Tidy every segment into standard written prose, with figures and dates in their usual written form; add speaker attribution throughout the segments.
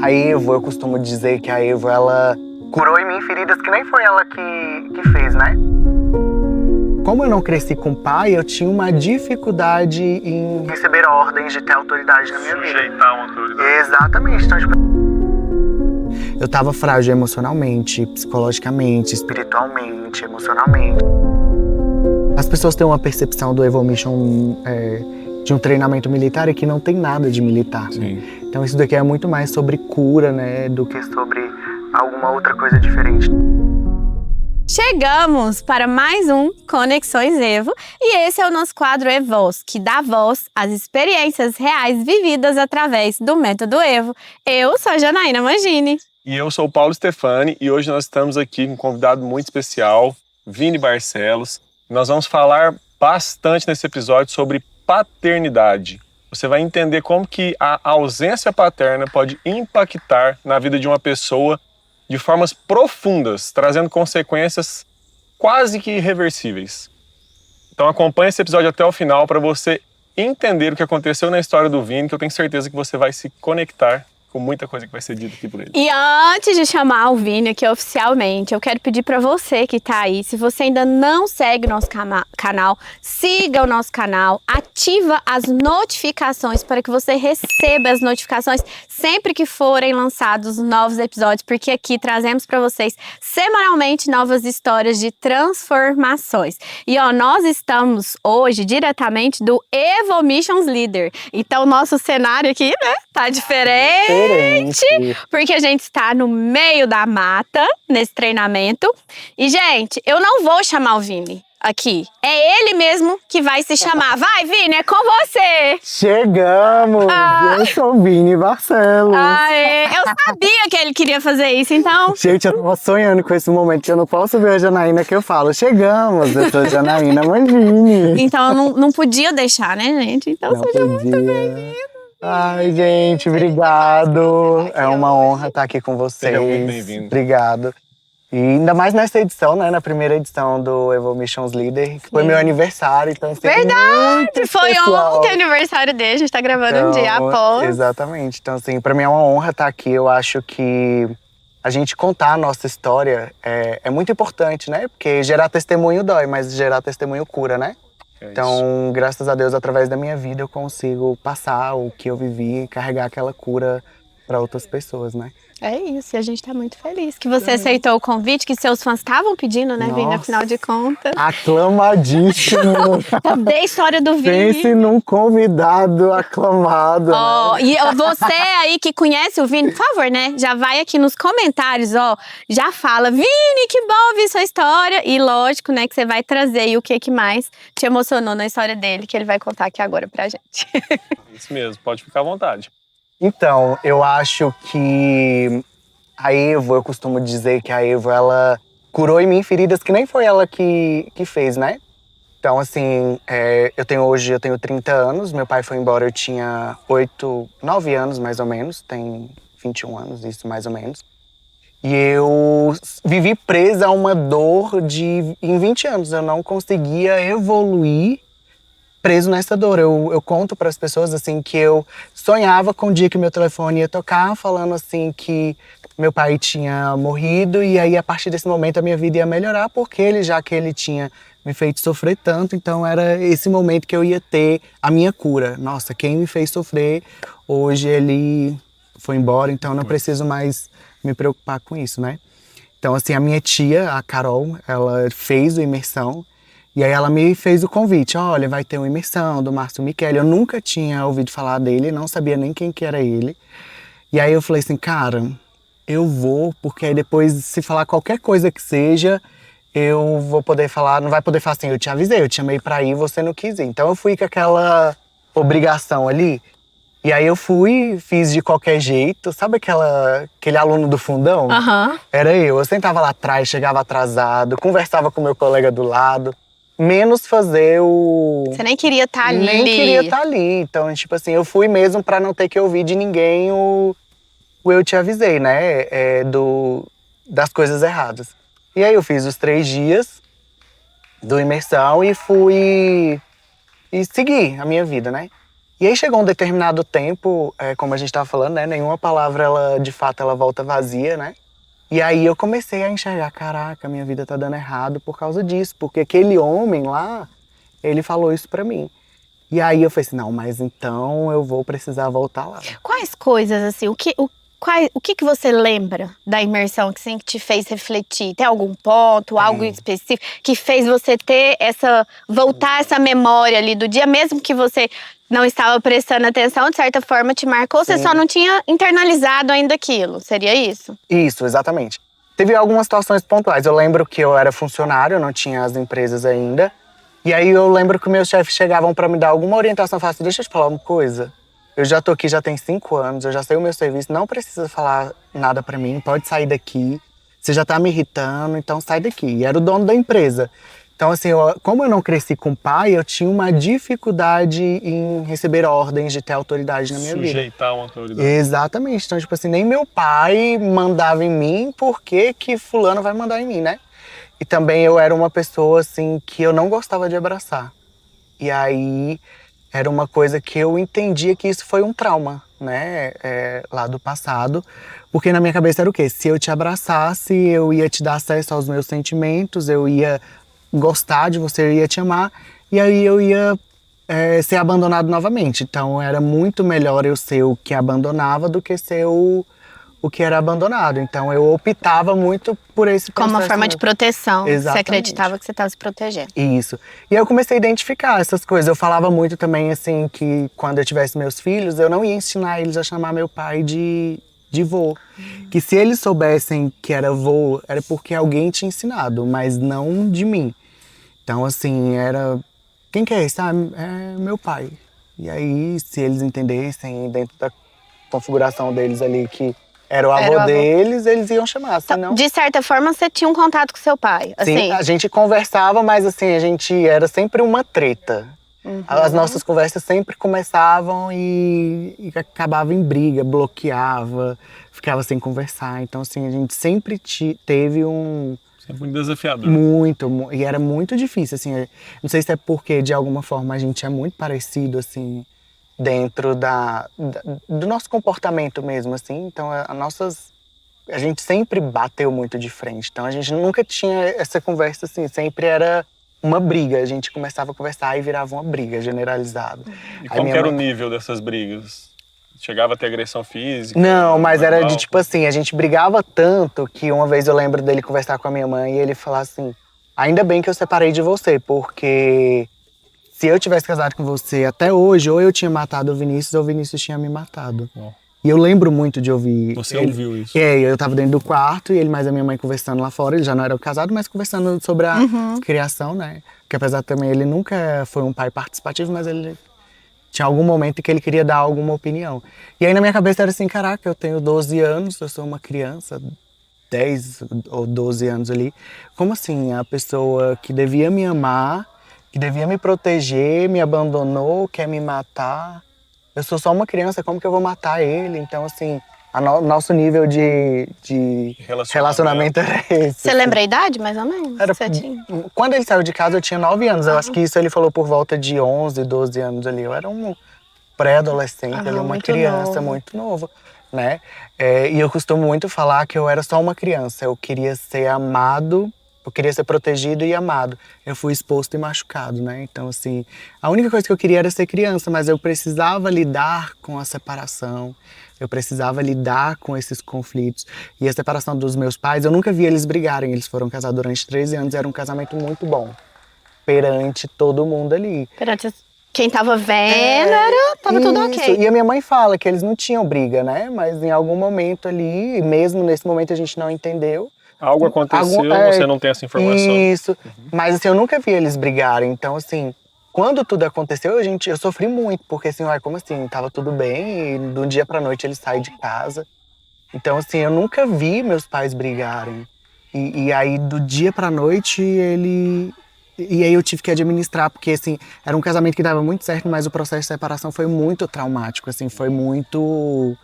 Speaker 1: A Evo, eu costumo dizer que a Evo, ela curou em mim feridas que nem foi ela que fez, né? Como eu não cresci com pai, eu tinha uma dificuldade em receber ordens, de ter autoridade na minha vida.
Speaker 2: Sujeitar uma autoridade.
Speaker 1: Exatamente. Então, tipo, eu tava frágil emocionalmente, psicologicamente, espiritualmente, emocionalmente. As pessoas têm uma percepção do Evo Mission de um treinamento militar e que não tem nada de militar.
Speaker 2: Sim.
Speaker 1: Então isso daqui é muito mais sobre cura, né, do que sobre alguma outra coisa diferente.
Speaker 3: Chegamos para mais um Conexões Evo e esse é o nosso quadro Evoz, que dá voz às experiências reais vividas através do método Evo. Eu sou a Janaína Mangini.
Speaker 2: E eu sou o Paulo Stefani e hoje nós estamos aqui com um convidado muito especial, Vini Barcelos. Nós vamos falar bastante nesse episódio sobre paternidade. Você vai entender como que a ausência paterna pode impactar na vida de uma pessoa de formas profundas, trazendo consequências quase que irreversíveis. Então acompanhe esse episódio até o final para você entender o que aconteceu na história do Vini, que eu tenho certeza que você vai se conectar com muita coisa que vai ser dita aqui por ele.
Speaker 3: E antes de chamar o Vini aqui oficialmente, eu quero pedir para você que tá aí, se você ainda não segue o nosso canal, siga o nosso canal, ativa as notificações para que você receba as notificações sempre que forem lançados novos episódios, porque aqui trazemos para vocês semanalmente novas histórias de transformações. E nós estamos hoje diretamente do Evo Missions Leader. Então o nosso cenário aqui, né, tá diferente. Porque a gente está no meio da mata, nesse treinamento. E, gente, eu não vou chamar o Vini aqui. É ele mesmo que vai se chamar. Vai, Vini, é com você!
Speaker 1: Chegamos! Eu sou o Vini Barcelos.
Speaker 3: Eu sabia que ele queria fazer isso, então...
Speaker 1: Gente, eu tava sonhando com esse momento. Eu não posso ver a Janaína que eu falo. Chegamos! Eu sou a Janaína Mangini.
Speaker 3: Então, eu não podia deixar, né, gente? Então, seja muito bem-vindo.
Speaker 1: Ai, gente, obrigado. É uma honra estar aqui com vocês.
Speaker 2: Seja muito bem-vindo.
Speaker 1: Obrigado. E ainda mais nessa edição, né? Na primeira edição do Evo Missions Leader, que foi meu aniversário. Então, assim,
Speaker 3: verdade! Foi ontem o aniversário dele, a gente tá gravando um dia após.
Speaker 1: Exatamente. Então, assim, pra mim é uma honra estar aqui. Eu acho que a gente contar a nossa história é muito importante, né? Porque gerar testemunho dói, mas gerar testemunho cura, né? Então, graças a Deus, através da minha vida, eu consigo passar o que eu vivi e carregar aquela cura para outras pessoas, né?
Speaker 3: É isso, e a gente tá muito feliz que você aceitou o convite, que seus fãs estavam pedindo, né, Vini, afinal de contas.
Speaker 1: Aclamadíssimo!
Speaker 3: Cadê a história do Vini?
Speaker 1: Pense num convidado aclamado.
Speaker 3: Né? E você aí que conhece o Vini, por favor, né, já vai aqui nos comentários, já fala, Vini, que bom ouvir sua história. E lógico, né, que você vai trazer aí o que mais te emocionou na história dele, que ele vai contar aqui agora pra gente.
Speaker 2: Isso mesmo, pode ficar à vontade.
Speaker 1: Então, eu acho que a Evo, eu costumo dizer que a Evo, ela curou em mim feridas que nem foi ela que fez, né? Então, assim, eu tenho 30 anos, meu pai foi embora, eu tinha 9 anos mais ou menos, tem 21 anos, isso mais ou menos. E eu vivi presa a uma dor em 20 anos, eu não conseguia evoluir preso nessa dor. Eu conto para as pessoas assim que eu sonhava com o dia que meu telefone ia tocar, falando assim que meu pai tinha morrido e aí a partir desse momento a minha vida ia melhorar porque já que ele tinha me feito sofrer tanto, então era esse momento que eu ia ter a minha cura. Nossa, quem me fez sofrer, hoje ele foi embora, então eu não preciso mais me preocupar com isso, né? Então assim, a minha tia, a Carol, ela fez o Imersão. E aí ela me fez o convite, olha, vai ter uma imersão do Márcio Michele. Eu nunca tinha ouvido falar dele, não sabia nem quem que era ele. E aí eu falei assim, cara, eu vou, porque aí depois, se falar qualquer coisa que seja, eu vou poder falar, não vai poder falar assim, eu te avisei, eu te chamei pra ir, você não quis ir. Então eu fui com aquela obrigação ali. E aí eu fui, fiz de qualquer jeito, sabe aquele aluno do fundão? Era eu sentava lá atrás, chegava atrasado, conversava com o meu colega do lado. Menos fazer o...
Speaker 3: Você nem queria estar ali.
Speaker 1: Nem queria estar ali. Então, tipo assim, eu fui mesmo pra não ter que ouvir de ninguém o eu te avisei, né? Das coisas erradas. E aí eu fiz os 3 dias do Imersão e fui... E segui a minha vida, né? E aí chegou um determinado tempo, como a gente tava falando, né? Nenhuma palavra, ela, de fato, ela volta vazia, né? E aí eu comecei a enxergar, caraca, minha vida tá dando errado por causa disso. Porque aquele homem lá, ele falou isso pra mim. E aí eu falei assim, não, mas então eu vou precisar voltar lá.
Speaker 3: Quais coisas, assim, o que você lembra da imersão que, assim, que te fez refletir? Tem algum ponto, algo específico que fez você voltar essa memória ali do dia, mesmo que você não estava prestando atenção, de certa forma te marcou, você só não tinha internalizado ainda aquilo, seria isso?
Speaker 1: Isso, exatamente. Teve algumas situações pontuais. Eu lembro que eu era funcionário, eu não tinha as empresas ainda. E aí eu lembro que meus chefes chegavam pra me dar alguma orientação, falavam assim, deixa eu te falar uma coisa. Eu já tô aqui, já tem 5 anos, eu já sei o meu serviço, não precisa falar nada pra mim, pode sair daqui. Você já tá me irritando, então sai daqui. E era o dono da empresa. Então, assim, como eu não cresci com pai, eu tinha uma dificuldade em receber ordens, de ter autoridade na minha vida.
Speaker 2: Sujeitar uma autoridade.
Speaker 1: Exatamente. Então, tipo assim, nem meu pai mandava em mim, por que que fulano vai mandar em mim, né? E também eu era uma pessoa, assim, que eu não gostava de abraçar. E aí, era uma coisa que eu entendia que isso foi um trauma, né? Lá do passado. Porque na minha cabeça era o quê? Se eu te abraçasse, eu ia te dar acesso aos meus sentimentos, eu ia gostar de você, eu ia te amar. E aí eu ia ser abandonado novamente. Então era muito melhor eu ser o que abandonava do que ser o que era abandonado. Então eu optava muito por esse processo.
Speaker 3: Como uma forma de proteção.
Speaker 1: Exatamente.
Speaker 3: Você acreditava que você estava se protegendo.
Speaker 1: Isso. E aí eu comecei a identificar essas coisas. Eu falava muito também, assim, que quando eu tivesse meus filhos, eu não ia ensinar eles a chamar meu pai de vô. Que se eles soubessem que era vô, era porque alguém tinha ensinado, mas não de mim. Então, assim, era... Quem que é esse? Ah, é meu pai. E aí, se eles entendessem dentro da configuração deles ali que era o avô deles, eles iam chamar, senão...
Speaker 3: De certa forma, você tinha um contato com seu pai, assim?
Speaker 1: Sim, a gente conversava, mas assim, a gente era sempre uma treta. As nossas conversas sempre começavam e acabavam em briga, bloqueava, ficava sem conversar. Então, assim, a gente sempre teve um...
Speaker 2: Sempre muito desafiador.
Speaker 1: Muito, e era muito difícil, assim. Não sei se é porque, de alguma forma, a gente é muito parecido, assim, dentro do nosso comportamento mesmo, assim. Então, a gente sempre bateu muito de frente. Então, a gente nunca tinha essa conversa, assim, sempre era uma briga. A gente começava a conversar e virava uma briga generalizada.
Speaker 2: E como que era o nível dessas brigas? Chegava a ter agressão física?
Speaker 1: Não, mas
Speaker 2: verbal?
Speaker 1: era de tipo assim, a gente brigava tanto que uma vez eu lembro dele conversar com a minha mãe e ele falar assim, ainda bem que eu separei de você, porque se eu tivesse casado com você até hoje, ou eu tinha matado o Vinícius ou o Vinícius tinha me matado.
Speaker 2: Oh.
Speaker 1: E eu lembro muito de ouvir...
Speaker 2: Você ouviu isso?
Speaker 1: Eu tava dentro do quarto e ele mais a minha mãe conversando lá fora. Eles já não eram casados, mas conversando sobre a criação, né? Porque apesar também, ele nunca foi um pai participativo, mas ele tinha algum momento em que ele queria dar alguma opinião. E aí na minha cabeça era assim, caraca, eu tenho 12 anos, eu sou uma criança, 10 ou 12 anos ali. Como assim? A pessoa que devia me amar, que devia me proteger, me abandonou, quer me matar. Eu sou só uma criança, como que eu vou matar ele? Então, assim, nosso nível de relacionamento era esse.
Speaker 3: Você lembra a idade, mais ou menos?
Speaker 1: Quando ele saiu de casa, eu tinha 9 anos. Eu acho que isso ele falou por volta de 11, 12 anos ali. Eu era um pré-adolescente, ali, uma criança muito nova, né? E eu costumo muito falar que eu era só uma criança. Eu queria ser amado, eu queria ser protegido e amado. Eu fui exposto e machucado, né? Então, assim, a única coisa que eu queria era ser criança, mas eu precisava lidar com a separação. Eu precisava lidar com esses conflitos. E a separação dos meus pais, eu nunca vi eles brigarem. Eles foram casados durante 13 anos, era um casamento muito bom. Perante todo mundo ali.
Speaker 3: Perante quem tava vendo, tava tudo ok.
Speaker 1: E a minha mãe fala que eles não tinham briga, né? Mas em algum momento ali, mesmo nesse momento a gente não entendeu.
Speaker 2: Algo aconteceu, você não tem essa informação.
Speaker 1: Isso, mas assim, eu nunca vi eles brigarem. Então, assim, quando tudo aconteceu, eu sofri muito. Porque assim, como assim, tava tudo bem e de um dia pra noite ele sai de casa. Então, assim, eu nunca vi meus pais brigarem. E aí, do dia pra noite, E aí eu tive que administrar, porque assim, era um casamento que dava muito certo, mas o processo de separação foi muito traumático, assim, foi muito...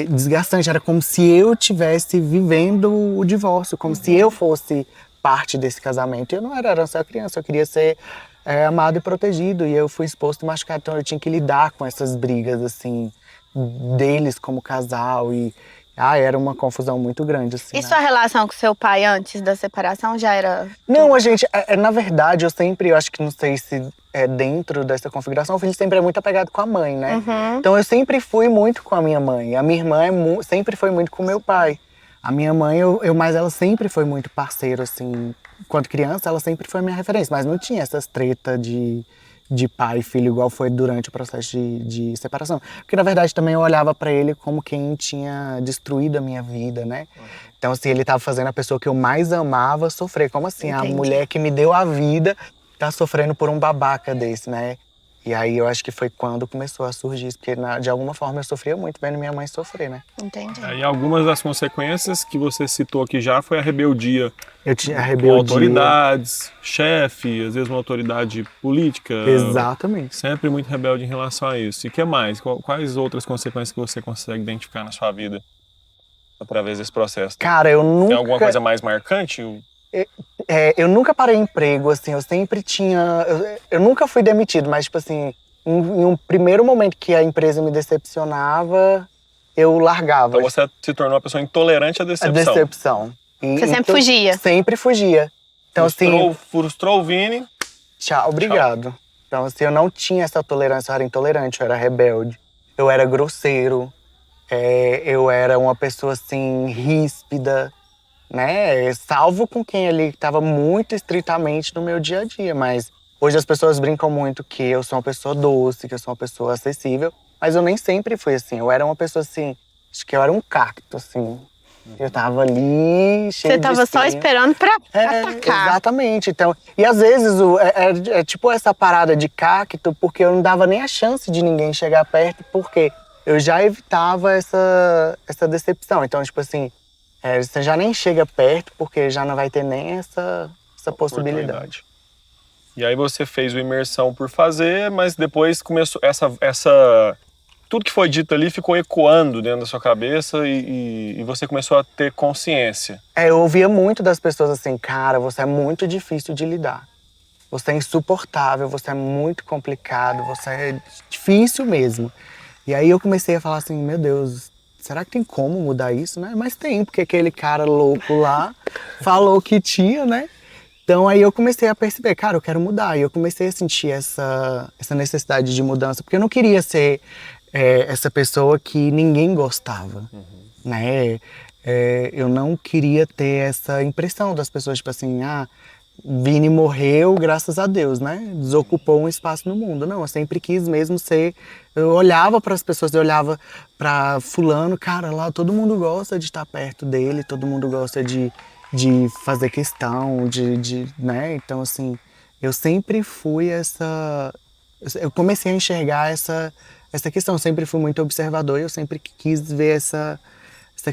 Speaker 1: desgastante, era como se eu estivesse vivendo o divórcio, como se eu fosse parte desse casamento. Eu não era só criança, eu queria ser amado e protegido. E eu fui exposto e machucado, então eu tinha que lidar com essas brigas, assim, deles como casal. E era uma confusão muito grande, assim.
Speaker 3: E
Speaker 1: né?
Speaker 3: sua relação com seu pai antes da separação já era...
Speaker 1: Não, a gente, na verdade, eu acho que não sei se é dentro dessa configuração, o filho sempre é muito apegado com a mãe, né?
Speaker 3: Uhum.
Speaker 1: Então eu sempre fui muito com a minha mãe. A minha irmã sempre foi muito com o meu pai. A minha mãe, mas ela sempre foi muito parceiro, assim. Quando criança, ela sempre foi a minha referência, mas não tinha essas tretas de pai e filho igual foi durante o processo de separação. Porque, na verdade, também eu olhava pra ele como quem tinha destruído a minha vida, né? Então, assim, ele tava fazendo a pessoa que eu mais amava sofrer. Como assim?
Speaker 3: Entendi.
Speaker 1: A mulher que me deu a vida tá sofrendo por um babaca desse, né? E aí eu acho que foi quando começou a surgir isso, porque de alguma forma eu sofria muito vendo minha mãe sofrer, né?
Speaker 3: Entendi.
Speaker 2: E algumas das consequências que você citou aqui já foi a rebeldia
Speaker 1: Eu tinha a
Speaker 2: com
Speaker 1: rebeldia.
Speaker 2: autoridades, chefe, às vezes uma autoridade política.
Speaker 1: Exatamente.
Speaker 2: Sempre muito rebelde em relação a isso. E o que mais? Quais outras consequências que você consegue identificar na sua vida através desse processo?
Speaker 1: Cara, eu nunca...
Speaker 2: Tem alguma coisa mais marcante?
Speaker 1: Eu nunca parei emprego, assim, eu sempre tinha... Eu nunca fui demitido, mas, tipo assim, em um primeiro momento que a empresa me decepcionava, eu largava.
Speaker 2: Então você se tornou uma pessoa intolerante à
Speaker 1: A
Speaker 2: decepção.
Speaker 1: decepção.
Speaker 3: Você sempre fugia?
Speaker 1: Sempre fugia. Então, assim...
Speaker 2: Frustrou o Vini.
Speaker 1: Tchau, obrigado. Então, assim, eu não tinha essa tolerância, eu era intolerante, eu era rebelde, eu era grosseiro, eu era uma pessoa, assim, ríspida, né? Salvo com quem ali estava muito estritamente no meu dia a dia, mas hoje as pessoas brincam muito que eu sou uma pessoa doce, que eu sou uma pessoa acessível, mas eu nem sempre fui assim. Eu era uma pessoa assim, acho que eu era um cacto, assim. Eu tava ali, cheio
Speaker 3: Você
Speaker 1: de
Speaker 3: tava só
Speaker 1: espinho.
Speaker 3: esperando pra atacar.
Speaker 1: Exatamente. Então, e às vezes é tipo essa parada de cacto, porque eu não dava nem a chance de ninguém chegar perto, porque eu já evitava essa decepção. Então, tipo assim, você já nem chega perto, porque já não vai ter nem essa possibilidade.
Speaker 2: E aí você fez o imersão por fazer, mas depois começou tudo que foi dito ali ficou ecoando dentro da sua cabeça e você começou a ter consciência.
Speaker 1: Eu ouvia muito das pessoas assim, cara, você é muito difícil de lidar. Você é insuportável, você é muito complicado, você é difícil mesmo. E aí eu comecei a falar assim, meu Deus, será que tem como mudar isso, né? Mas tem, porque aquele cara louco lá falou que tinha, né? Então aí eu comecei a perceber, cara, eu quero mudar. E eu comecei a sentir essa necessidade de mudança, porque eu não queria ser essa pessoa que ninguém gostava, né? Eu não queria ter essa impressão das pessoas, tipo assim, Vini morreu, graças a Deus, né? Desocupou um espaço no mundo. Não, eu sempre quis mesmo ser... Eu olhava para as pessoas, eu olhava para fulano, cara, lá todo mundo gosta de estar perto dele, todo mundo gosta de fazer questão, né? Então, assim, eu sempre fui eu comecei a enxergar essa questão, eu sempre fui muito observador e eu sempre quis ver essa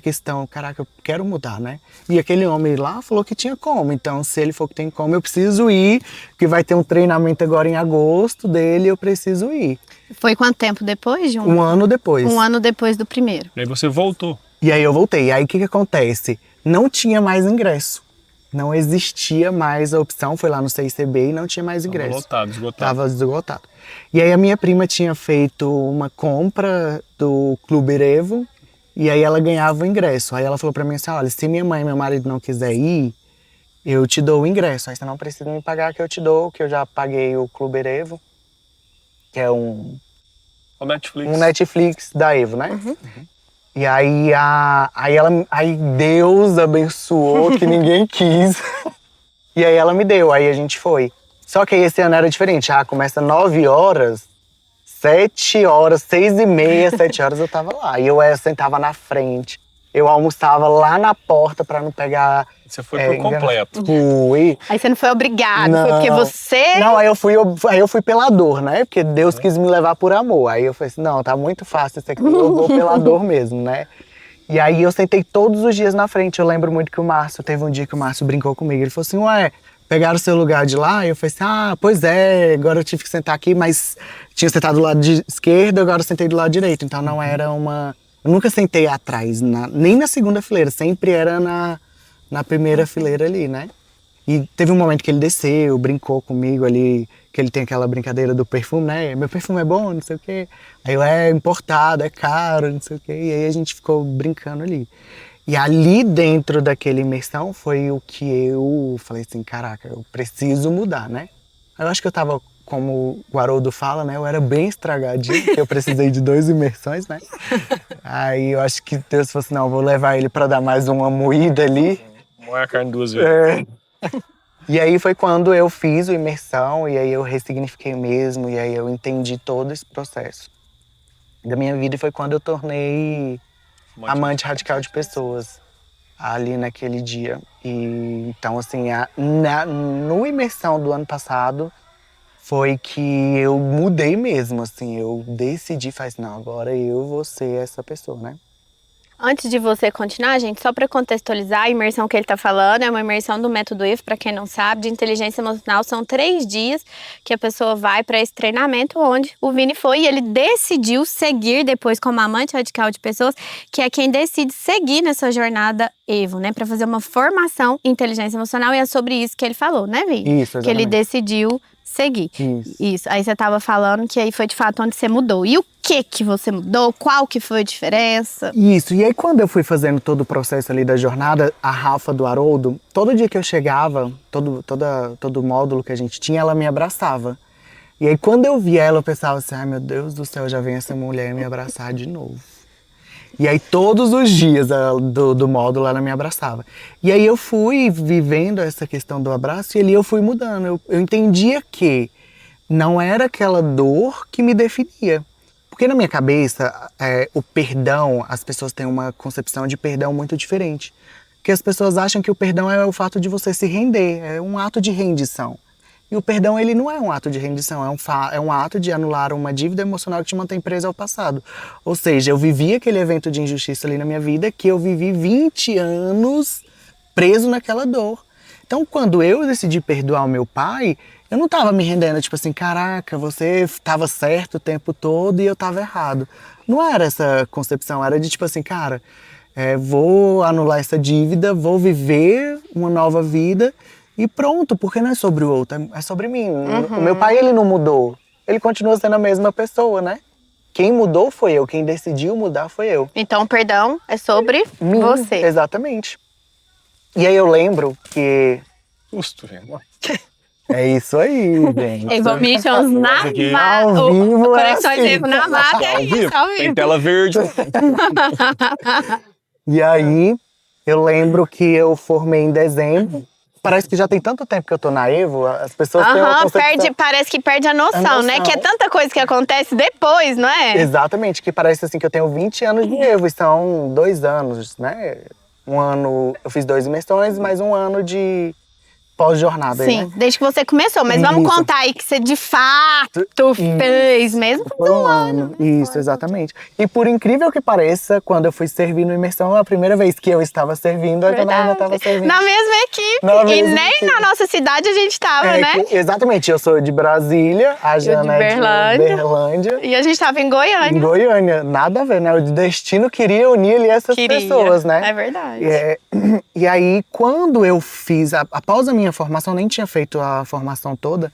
Speaker 1: questão, caraca, eu quero mudar, né? E aquele homem lá falou que tinha como, então se ele for que tem como, eu preciso ir, que vai ter um treinamento agora em agosto dele, eu preciso ir.
Speaker 3: Foi quanto tempo depois?
Speaker 1: Um ano depois.
Speaker 3: Um ano depois do primeiro.
Speaker 2: E aí você voltou.
Speaker 1: E aí eu voltei, e aí o que acontece? Não tinha mais ingresso. Não existia mais a opção, foi lá no CICB e não tinha mais ingresso.
Speaker 2: Esgotado.
Speaker 1: Tava esgotado. E aí a minha prima tinha feito uma compra do Clube Erevo e aí ela ganhava o ingresso. Aí ela falou pra mim assim, olha, se minha mãe e meu marido não quiser ir, eu te dou o ingresso. Aí você não precisa me pagar que eu te dou, que eu já paguei o Clube Erevo, que é um Netflix da Evo, né? E aí, aí Deus abençoou que ninguém quis. E aí ela me deu, aí a gente foi. Só que aí esse ano era diferente. Começa 9 horas, 7 horas, 6h30, 7 horas eu tava lá. E eu sentava na frente. Eu almoçava lá na porta pra não pegar...
Speaker 2: Você foi por completo.
Speaker 1: Fui.
Speaker 3: Aí você não foi obrigado,
Speaker 1: Não.
Speaker 3: foi porque você...
Speaker 1: Não, aí eu fui pela dor, né? Porque Deus quis me levar por amor. Aí eu falei assim, não, tá muito fácil isso aqui, eu vou pela dor mesmo, né? E aí eu sentei todos os dias na frente. Eu lembro muito que teve um dia que o Márcio brincou comigo. Ele falou assim, ué, pegaram o seu lugar de lá? E eu falei assim, pois é, agora eu tive que sentar aqui, mas tinha sentado do lado de esquerdo, agora eu sentei do lado direito. Então não era uma... Eu nunca sentei atrás, nem na segunda fileira, sempre era na primeira fileira ali, né? E teve um momento que ele desceu, brincou comigo ali, que ele tem aquela brincadeira do perfume, né? Meu perfume é bom, não sei o quê. Aí eu, é importado, é caro, não sei o quê. E aí a gente ficou brincando ali. E ali dentro daquela imersão foi o que eu falei assim, caraca, eu preciso mudar, né? Eu acho que eu tava, como o Haroldo fala, né? Eu era bem estragadinho, porque eu precisei de 2 imersões, né? Aí eu acho que Deus falou assim, não, eu vou levar ele pra dar mais uma moída ali.
Speaker 2: Moer a carne 2 vezes.
Speaker 1: É. E aí foi quando eu fiz o imersão, e aí eu ressignifiquei mesmo, e aí eu entendi todo esse processo da minha vida. E foi quando eu tornei amante radical de pessoas, ali naquele dia. E então, assim, no imersão do ano passado, foi que eu mudei mesmo, assim, eu decidi, não, agora eu vou ser essa pessoa, né?
Speaker 3: Antes de você continuar, gente, só para contextualizar, a imersão que ele está falando é uma imersão do método EVO, para quem não sabe, de inteligência emocional. São 3 dias que a pessoa vai para esse treinamento, onde o Vini foi e ele decidiu seguir depois como amante radical de pessoas, que é quem decide seguir nessa jornada EVO, né, para fazer uma formação em inteligência emocional. E é sobre isso que ele falou, né, Vini?
Speaker 1: Isso, exatamente.
Speaker 3: Que ele decidiu seguir. Isso. Aí você estava falando que aí foi de fato onde você mudou. E o que você mudou? Qual que foi a diferença?
Speaker 1: Isso. E aí quando eu fui fazendo todo o processo ali da jornada, a Rafa do Haroldo, todo dia que eu chegava, todo módulo que a gente tinha, ela me abraçava. E aí quando eu via ela, eu pensava assim, ai meu Deus do céu, já vem essa mulher me abraçar de novo. E aí todos os dias do módulo ela me abraçava. E aí eu fui vivendo essa questão do abraço e ali eu fui mudando. Eu entendia que não era aquela dor que me definia. Porque na minha cabeça, o perdão, as pessoas têm uma concepção de perdão muito diferente. Porque as pessoas acham que o perdão é o fato de você se render, é um ato de rendição. E o perdão, ele não é um ato de rendição, é um ato de anular uma dívida emocional que te mantém preso ao passado. Ou seja, eu vivi aquele evento de injustiça ali na minha vida, que eu vivi 20 anos preso naquela dor. Então, quando eu decidi perdoar o meu pai, eu não tava me rendendo, tipo assim, caraca, você tava certo o tempo todo e eu tava errado. Não era essa concepção, era de tipo assim, cara, vou anular essa dívida, vou viver uma nova vida e pronto, porque não é sobre o outro, é sobre mim. O meu pai, ele não mudou, ele continua sendo a mesma pessoa, né? Quem mudou foi eu, quem decidiu mudar foi eu.
Speaker 3: Então, perdão é sobre
Speaker 1: mim,
Speaker 3: você.
Speaker 1: Exatamente. E aí eu lembro que...
Speaker 2: Justo, velho.
Speaker 1: É isso aí, gente.
Speaker 3: Evomissions na
Speaker 1: Ao vivo é
Speaker 3: Conexões
Speaker 1: assim.
Speaker 3: na mata, é isso, ao
Speaker 2: Tem
Speaker 3: vivo.
Speaker 2: tela verde.
Speaker 1: E aí, eu lembro que eu formei em dezembro. Parece que já tem tanto tempo que eu tô na Evo, as pessoas têm uma concepção...
Speaker 3: parece que perde a noção, né? Que é tanta coisa que acontece depois, não é?
Speaker 1: Exatamente, que parece assim que eu tenho 20 anos de Evo, e são 2 anos, né? Um ano, eu fiz 2 imersões, mais um ano de pós-jornada.
Speaker 3: Sim,
Speaker 1: né?
Speaker 3: desde que você começou. Mas vamos contar aí que você de fato fez mesmo.
Speaker 1: Foi um ano. Isso, exatamente. E por incrível que pareça, quando eu fui servir no imersão, a primeira vez que eu estava servindo, a Janaína estava servindo.
Speaker 3: Na mesma equipe.
Speaker 1: Na
Speaker 3: e
Speaker 1: mesma
Speaker 3: nem
Speaker 1: equipe.
Speaker 3: na nossa cidade a gente estava, né?
Speaker 1: Exatamente, eu sou de Brasília, a Jana é de Berlândia.
Speaker 3: E a gente estava em Goiânia.
Speaker 1: Em Goiânia, nada a ver, né? O destino queria unir ali essas pessoas, né?
Speaker 3: É verdade.
Speaker 1: E aí, quando eu fiz, após a minha formação, nem tinha feito a formação toda,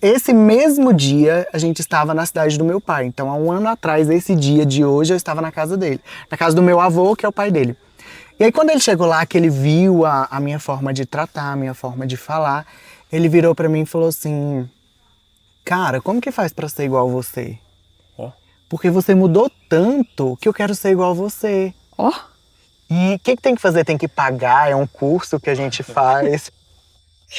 Speaker 1: esse mesmo dia a gente estava na cidade do meu pai. Então, há um ano atrás, esse dia de hoje, eu estava na casa dele. Na casa do meu avô, que é o pai dele. E aí, quando ele chegou lá, que ele viu a minha forma de tratar, a minha forma de falar, ele virou pra mim e falou assim, cara, como que faz pra ser igual a você? Porque você mudou tanto que eu quero ser igual a você. E o que tem que fazer? Tem que pagar, é um curso que a gente faz.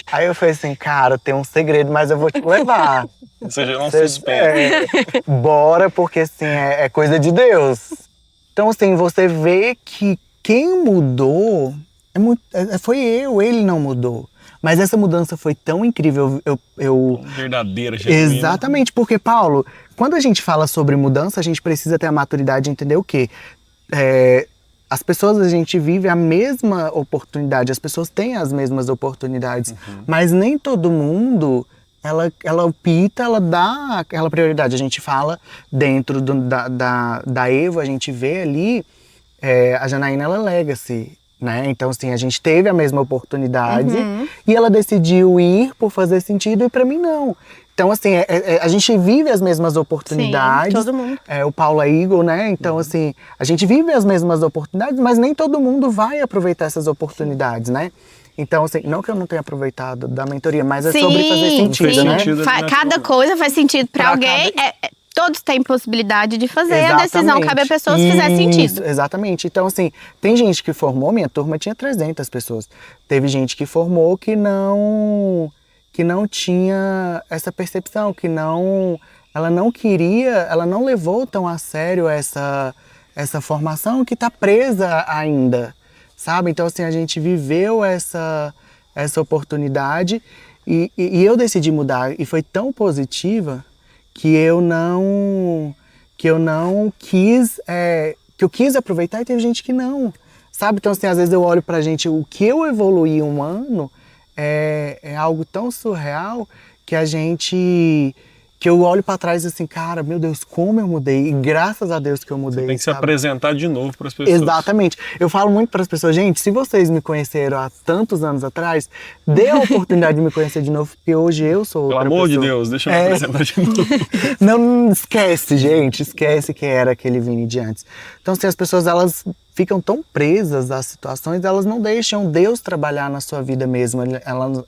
Speaker 1: Aí eu falei assim, cara, tem um segredo, mas eu vou te levar.
Speaker 2: Você já não suspense.
Speaker 1: Bora, porque assim, é coisa de Deus. Então assim, você vê que quem mudou foi ele não mudou. Mas essa mudança foi tão incrível.
Speaker 2: Verdadeira, genuína.
Speaker 1: Exatamente, porque, Paulo, quando a gente fala sobre mudança, a gente precisa ter a maturidade de entender o quê? As pessoas, a gente vive a mesma oportunidade, as pessoas têm as mesmas oportunidades, mas nem todo mundo, ela opta, ela dá aquela prioridade. A gente fala dentro da Evo, a gente vê ali, a Janaína, ela é legacy. né? Então, assim, a gente teve a mesma oportunidade e ela decidiu ir por fazer sentido e pra mim não. Então, assim, a gente vive as mesmas oportunidades.
Speaker 3: Sim, todo mundo.
Speaker 1: O Paulo é Eagle, né? Então, assim, a gente vive as mesmas oportunidades, mas nem todo mundo vai aproveitar essas oportunidades, né? Então, assim, não que eu não tenha aproveitado da mentoria, mas é sobre fazer sentido,
Speaker 3: sim.
Speaker 1: né?
Speaker 3: Cada coisa faz sentido pra alguém. Todos têm possibilidade de fazer.
Speaker 1: Exatamente.
Speaker 3: A decisão cabe a pessoa se fizer sentido.
Speaker 1: Exatamente. Então, assim, tem gente que formou, minha turma tinha 300 pessoas. Teve gente que formou que não tinha essa percepção, ela não queria, ela não levou tão a sério essa formação que tá presa ainda, sabe? Então, assim, a gente viveu essa oportunidade e eu decidi mudar. E foi tão positiva que eu não quis, que eu quis aproveitar e teve gente que não, sabe? Então, assim, às vezes eu olho pra gente, o que eu evoluí um ano é algo tão surreal que eu olho pra trás assim, cara, meu Deus, como eu mudei. E graças a Deus que eu mudei.
Speaker 2: Você tem que se
Speaker 1: sabe?
Speaker 2: apresentar de novo para as pessoas.
Speaker 1: Exatamente. Eu falo muito para as pessoas, gente, se vocês me conheceram há tantos anos atrás, dê a oportunidade de me conhecer de novo, porque hoje eu sou outra
Speaker 2: Pelo amor de
Speaker 1: pessoa.
Speaker 2: Deus, deixa eu me apresentar de novo.
Speaker 1: Não esquece, gente, esquece que era aquele Vini de antes. Então, se as pessoas, elas ficam tão presas às situações, elas não deixam Deus trabalhar na sua vida mesmo,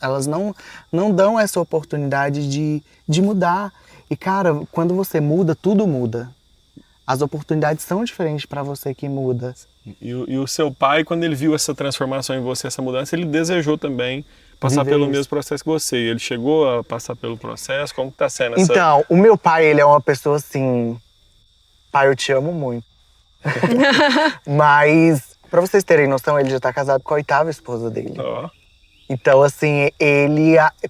Speaker 1: elas não dão essa oportunidade de mudar. E, cara, quando você muda, tudo muda. As oportunidades são diferentes para você que muda.
Speaker 2: E o seu pai, quando ele viu essa transformação em você, essa mudança, ele desejou também passar pelo mesmo processo que você. Ele chegou a passar pelo processo? Como que tá sendo essa...
Speaker 1: Então, o meu pai, ele é uma pessoa assim... Pai, eu te amo muito. Mas, pra vocês terem noção, ele já tá casado com a 8ª esposa dele.
Speaker 2: Ó.
Speaker 1: Então, assim,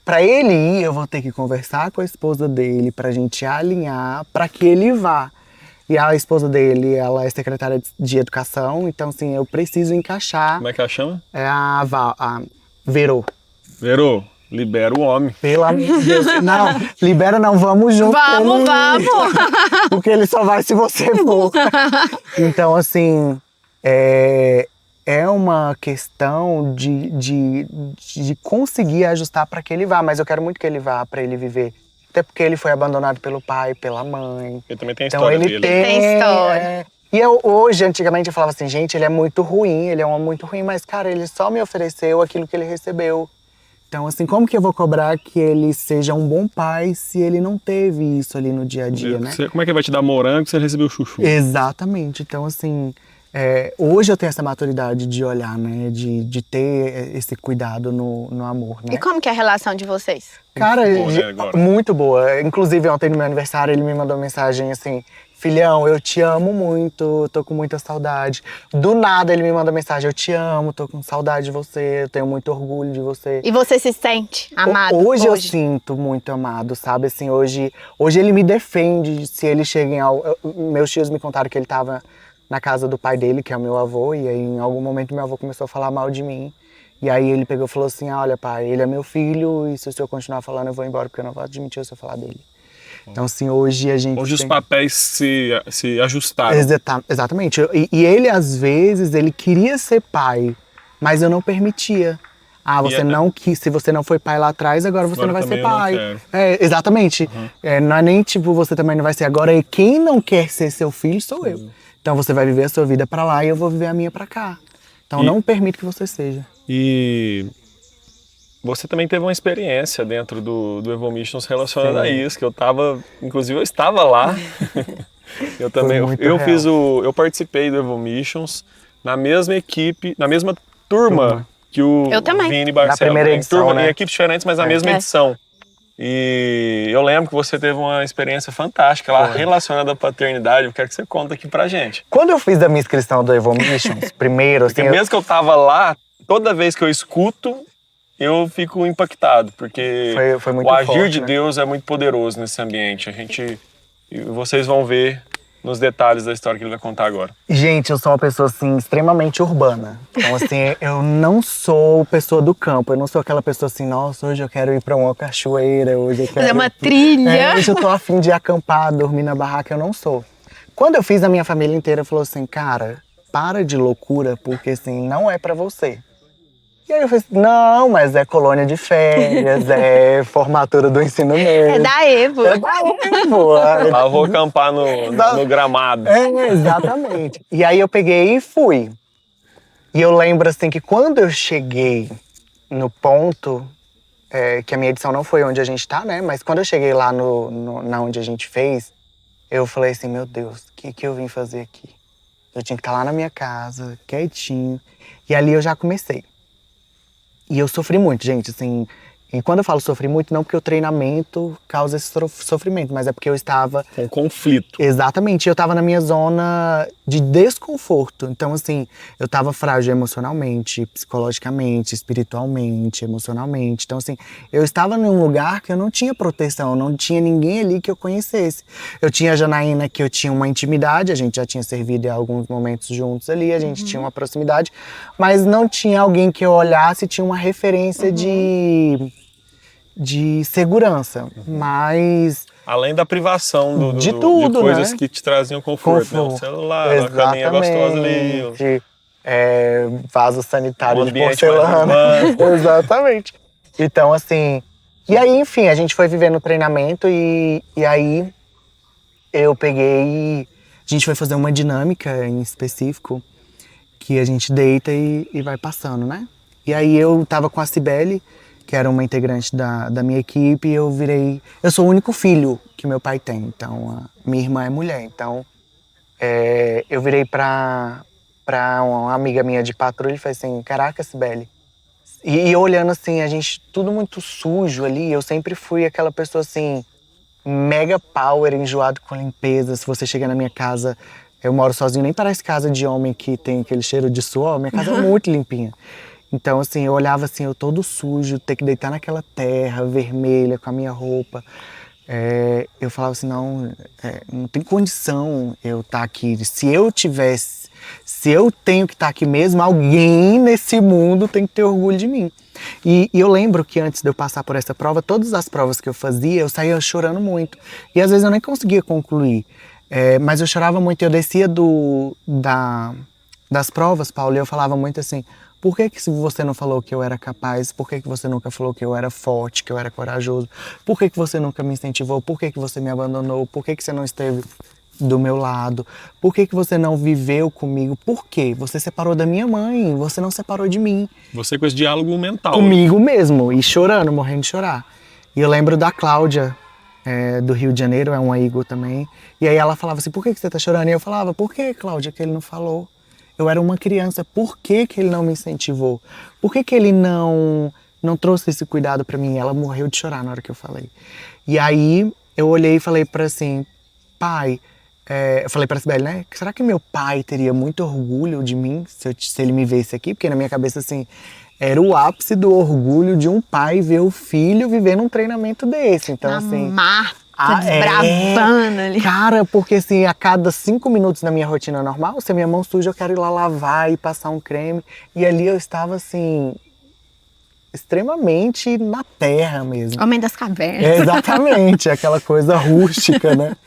Speaker 1: pra ele ir, eu vou ter que conversar com a esposa dele pra gente alinhar pra que ele vá. E a esposa dele, ela é secretária de educação, então, assim, eu preciso encaixar.
Speaker 2: Como é que ela chama?
Speaker 1: É a Verô.
Speaker 2: Verô, libera o homem.
Speaker 1: Pelo amor de Deus. Não, libera não, vamos junto.
Speaker 3: Vamos!
Speaker 1: Porque ele só vai se você for. Então, assim, é uma questão de conseguir ajustar para que ele vá. Mas eu quero muito que ele vá, para ele viver. Até porque ele foi abandonado pelo pai, pela mãe.
Speaker 2: Ele também tem a
Speaker 1: Então
Speaker 2: história
Speaker 1: ele
Speaker 2: dele.
Speaker 3: Tem história.
Speaker 1: E antigamente eu falava assim, gente, ele é muito ruim, ele é um homem muito ruim. Mas, cara, ele só me ofereceu aquilo que ele recebeu. Então, assim, como que eu vou cobrar que ele seja um bom pai se ele não teve isso ali no dia a dia, né?
Speaker 2: Como é que ele vai te dar morango se você recebeu chuchu?
Speaker 1: Exatamente. Então, assim, hoje eu tenho essa maturidade de olhar, né? De ter esse cuidado no amor, né?
Speaker 3: E como que é a relação de vocês?
Speaker 1: Cara,
Speaker 2: Boa, né, agora?
Speaker 1: muito boa. Inclusive, ontem no meu aniversário, ele me mandou uma mensagem assim... Filhão, eu te amo muito, tô com muita saudade. Do nada ele me manda mensagem, eu te amo, tô com saudade de você, eu tenho muito orgulho de você.
Speaker 3: E você se sente amado?
Speaker 1: Hoje eu sinto muito amado, sabe? Assim, hoje ele me defende se ele chega meus tios me contaram que ele tava na casa do pai dele, que é o meu avô, e aí em algum momento meu avô começou a falar mal de mim. E aí ele pegou e falou assim, olha pai, ele é meu filho e se o senhor continuar falando eu vou embora porque eu não vou admitir o senhor falar dele. Então, assim, hoje a gente...
Speaker 2: Hoje os papéis se ajustaram.
Speaker 1: Exatamente. E ele, às vezes, ele queria ser pai, mas eu não permitia. Você não quis, se você não foi pai lá atrás, agora você não vai ser pai. Exatamente. Não é nem tipo, você também não vai ser. Agora, quem não quer ser seu filho sou eu. Então, você vai viver a sua vida pra lá e eu vou viver a minha pra cá. Então, não permito que você seja.
Speaker 2: E... Você também teve uma experiência dentro do Evo Missions relacionada a isso, que eu estava lá. Eu participei do Evo Missions na mesma equipe, na mesma turma que o Vini Barcelos.
Speaker 1: Na primeira edição, né?
Speaker 2: Em equipes diferentes, mas na mesma edição. E eu lembro que você teve uma experiência fantástica lá relacionada à paternidade. Eu quero que você conte aqui pra gente.
Speaker 1: Quando eu fiz a minha inscrição do Evo Missions, primeiro, assim...
Speaker 2: Porque mesmo que eu tava lá, toda vez que eu escuto, eu fico impactado, porque
Speaker 1: foi muito
Speaker 2: o agir
Speaker 1: forte,
Speaker 2: de
Speaker 1: né?
Speaker 2: Deus é muito poderoso nesse ambiente. Vocês vão ver nos detalhes da história que ele vai contar agora.
Speaker 1: Gente, eu sou uma pessoa, assim, extremamente urbana. Então, assim, eu não sou pessoa do campo. Eu não sou aquela pessoa assim, nossa, hoje eu quero ir pra uma cachoeira, hoje eu quero...
Speaker 3: Fazer uma trilha.
Speaker 1: Hoje eu tô a fim de acampar, dormir na barraca. Eu não sou. Quando eu fiz, a minha família inteira falou assim, cara, para de loucura, porque assim, não é pra você. E aí eu falei assim, não, mas é colônia de férias, é formatura do ensino médio.
Speaker 3: É da Evo.
Speaker 1: É da Evo.
Speaker 2: Lá eu vou acampar no gramado.
Speaker 1: É, exatamente. E aí eu peguei e fui. E eu lembro assim que quando eu cheguei no ponto, que a minha edição não foi onde a gente tá, né? Mas quando eu cheguei lá na onde a gente fez, eu falei assim, meu Deus, o que eu vim fazer aqui? Eu tinha que estar lá na minha casa, quietinho. E ali eu já comecei. E eu sofri muito, gente, assim. E quando eu falo sofri muito, não porque o treinamento causa esse sofrimento, mas é porque eu estava...
Speaker 2: Com conflito.
Speaker 1: Exatamente, eu estava na minha zona de desconforto. Então, assim, eu estava frágil emocionalmente, psicologicamente, espiritualmente, emocionalmente. Então, assim, eu estava num lugar que eu não tinha proteção, não tinha ninguém ali que eu conhecesse. Eu tinha a Janaína, que eu tinha uma intimidade, a gente já tinha servido em alguns momentos juntos ali, a gente tinha uma proximidade, mas não tinha alguém que eu olhasse e tinha uma referência de segurança, mas...
Speaker 2: Além da privação
Speaker 1: de tudo,
Speaker 2: de coisas, né?
Speaker 1: Que
Speaker 2: te traziam conforto. Né? O celular, a caminha gostosa ali.
Speaker 1: Vaso sanitário de
Speaker 2: ambiente
Speaker 1: porcelana. Exatamente. Então, assim... E aí, enfim, a gente foi vivendo o treinamento e aí eu peguei... A gente foi fazer uma dinâmica em específico que a gente deita e vai passando, né? E aí eu tava com a Cibele, que era uma integrante da minha equipe, e eu virei... Eu sou o único filho que meu pai tem, então a minha irmã é mulher. Então eu virei pra uma amiga minha de patrulha e falei assim, caraca, Cibele. E eu olhando assim, a gente tudo muito sujo ali, eu sempre fui aquela pessoa assim, mega power, enjoado com limpeza. Se você chega na minha casa, eu moro sozinho, nem parece casa de homem que tem aquele cheiro de suor, minha casa é muito limpinha. Então, assim, eu olhava assim, eu todo sujo, ter que deitar naquela terra vermelha com a minha roupa. Eu falava assim, não tem condição eu estar aqui. Se eu tenho que estar aqui mesmo, alguém nesse mundo tem que ter orgulho de mim. E eu lembro que antes de eu passar por essa prova, todas as provas que eu fazia, eu saía chorando muito. E às vezes eu nem conseguia concluir. Mas eu chorava muito, eu descia das provas, Paulo, e eu falava muito assim, por que se você não falou que eu era capaz? Por que você nunca falou que eu era forte, que eu era corajoso? Por que você nunca me incentivou? Por que você me abandonou? Por que você não esteve do meu lado? Por que você não viveu comigo? Por quê? Você separou da minha mãe, você não separou de mim.
Speaker 2: Você com esse diálogo mental.
Speaker 1: Comigo mesmo, e chorando, morrendo de chorar. E eu lembro da Cláudia, do Rio de Janeiro, é uma Igor também. E aí ela falava assim, por que você tá chorando? E eu falava, por que, Cláudia, que ele não falou? Eu era uma criança, por que ele não me incentivou? Por que ele não trouxe esse cuidado pra mim? Ela morreu de chorar na hora que eu falei. E aí eu olhei e falei pra assim, pai, eu falei pra Sibeli, né? Será que meu pai teria muito orgulho de mim se ele me visse aqui? Porque na minha cabeça, assim, era o ápice do orgulho de um pai ver o filho vivendo um treinamento desse. Então, assim...
Speaker 3: desbravando ali.
Speaker 1: Cara, porque assim, a cada 5 minutos na minha rotina normal, se a minha mão suja, eu quero ir lá lavar e passar um creme. E ali eu estava assim, extremamente na terra mesmo.
Speaker 3: Homem das cavernas.
Speaker 1: Exatamente, aquela coisa rústica, né?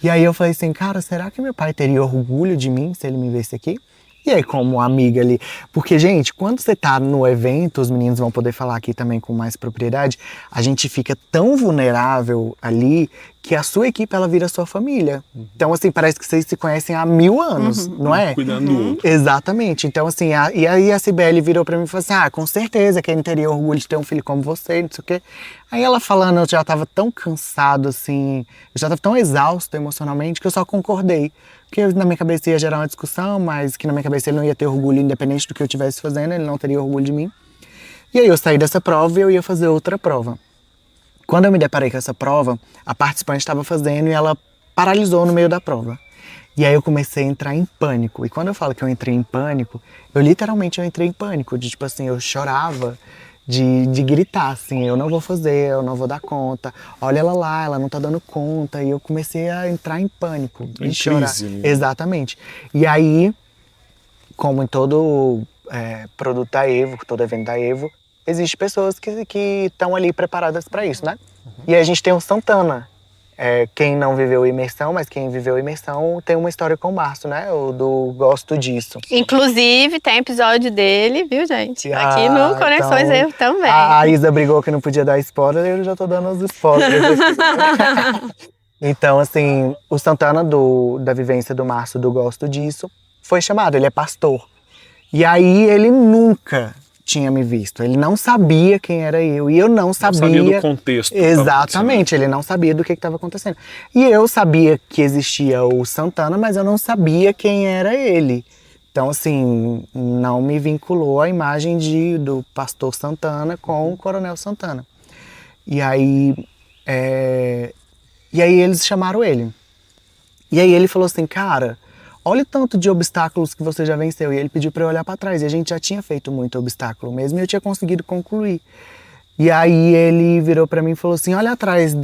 Speaker 1: E aí eu falei assim, cara, será que meu pai teria orgulho de mim se ele me visse aqui? E aí, como amiga ali... Porque, gente, quando você tá no evento, os meninos vão poder falar aqui também com mais propriedade, a gente fica tão vulnerável ali que a sua equipe, ela vira sua família. Então, assim, parece que vocês se conhecem há 1000 anos, não é?
Speaker 2: Cuidando do outro.
Speaker 1: Exatamente. Então, assim, e aí a Cibele virou pra mim e falou assim, com certeza que ele teria orgulho de ter um filho como você, não sei o quê. Aí ela falando, eu já tava tão cansado, assim, eu já tava tão exausto emocionalmente que eu só concordei. Porque na minha cabeça ia gerar uma discussão, mas que na minha cabeça ele não ia ter orgulho, independente do que eu estivesse fazendo, ele não teria orgulho de mim. E aí eu saí dessa prova e eu ia fazer outra prova. Quando eu me deparei com essa prova, a participante estava fazendo e ela paralisou no meio da prova. E aí eu comecei a entrar em pânico. E quando eu falo que eu entrei em pânico, eu literalmente entrei em pânico. De tipo assim, eu chorava de gritar assim, eu não vou fazer, eu não vou dar conta. Olha ela lá, ela não tá dando conta. E eu comecei a entrar em pânico e chorar.
Speaker 2: Crise, né?
Speaker 1: Exatamente. E aí, como em todo produto da Evo, todo evento da Evo, existem pessoas que estão ali preparadas para isso, né? E aí a gente tem o Santana, quem não viveu imersão, mas quem viveu imersão tem uma história com o Márcio, né? O do Gosto Disso.
Speaker 3: Inclusive, tem episódio dele, viu, gente? Aqui no Conexões
Speaker 1: então,
Speaker 3: Erro também.
Speaker 1: A Isa brigou que não podia dar spoiler, eu já tô dando os spoilers. Então, assim, o Santana da vivência do Márcio do Gosto Disso foi chamado, ele é pastor. E aí ele nunca tinha me visto, ele não sabia quem era eu e eu não sabia.
Speaker 2: Não sabia do contexto.
Speaker 1: Exatamente, ele não sabia do que estava acontecendo. E eu sabia que existia o Santana, mas eu não sabia quem era ele. Então, assim, não me vinculou a imagem do pastor Santana com o coronel Santana. E aí eles chamaram ele. E aí ele falou assim, cara, olha o tanto de obstáculos que você já venceu. E ele pediu para eu olhar para trás. E a gente já tinha feito muito obstáculo mesmo e eu tinha conseguido concluir. E aí ele virou para mim e falou assim, olha atrás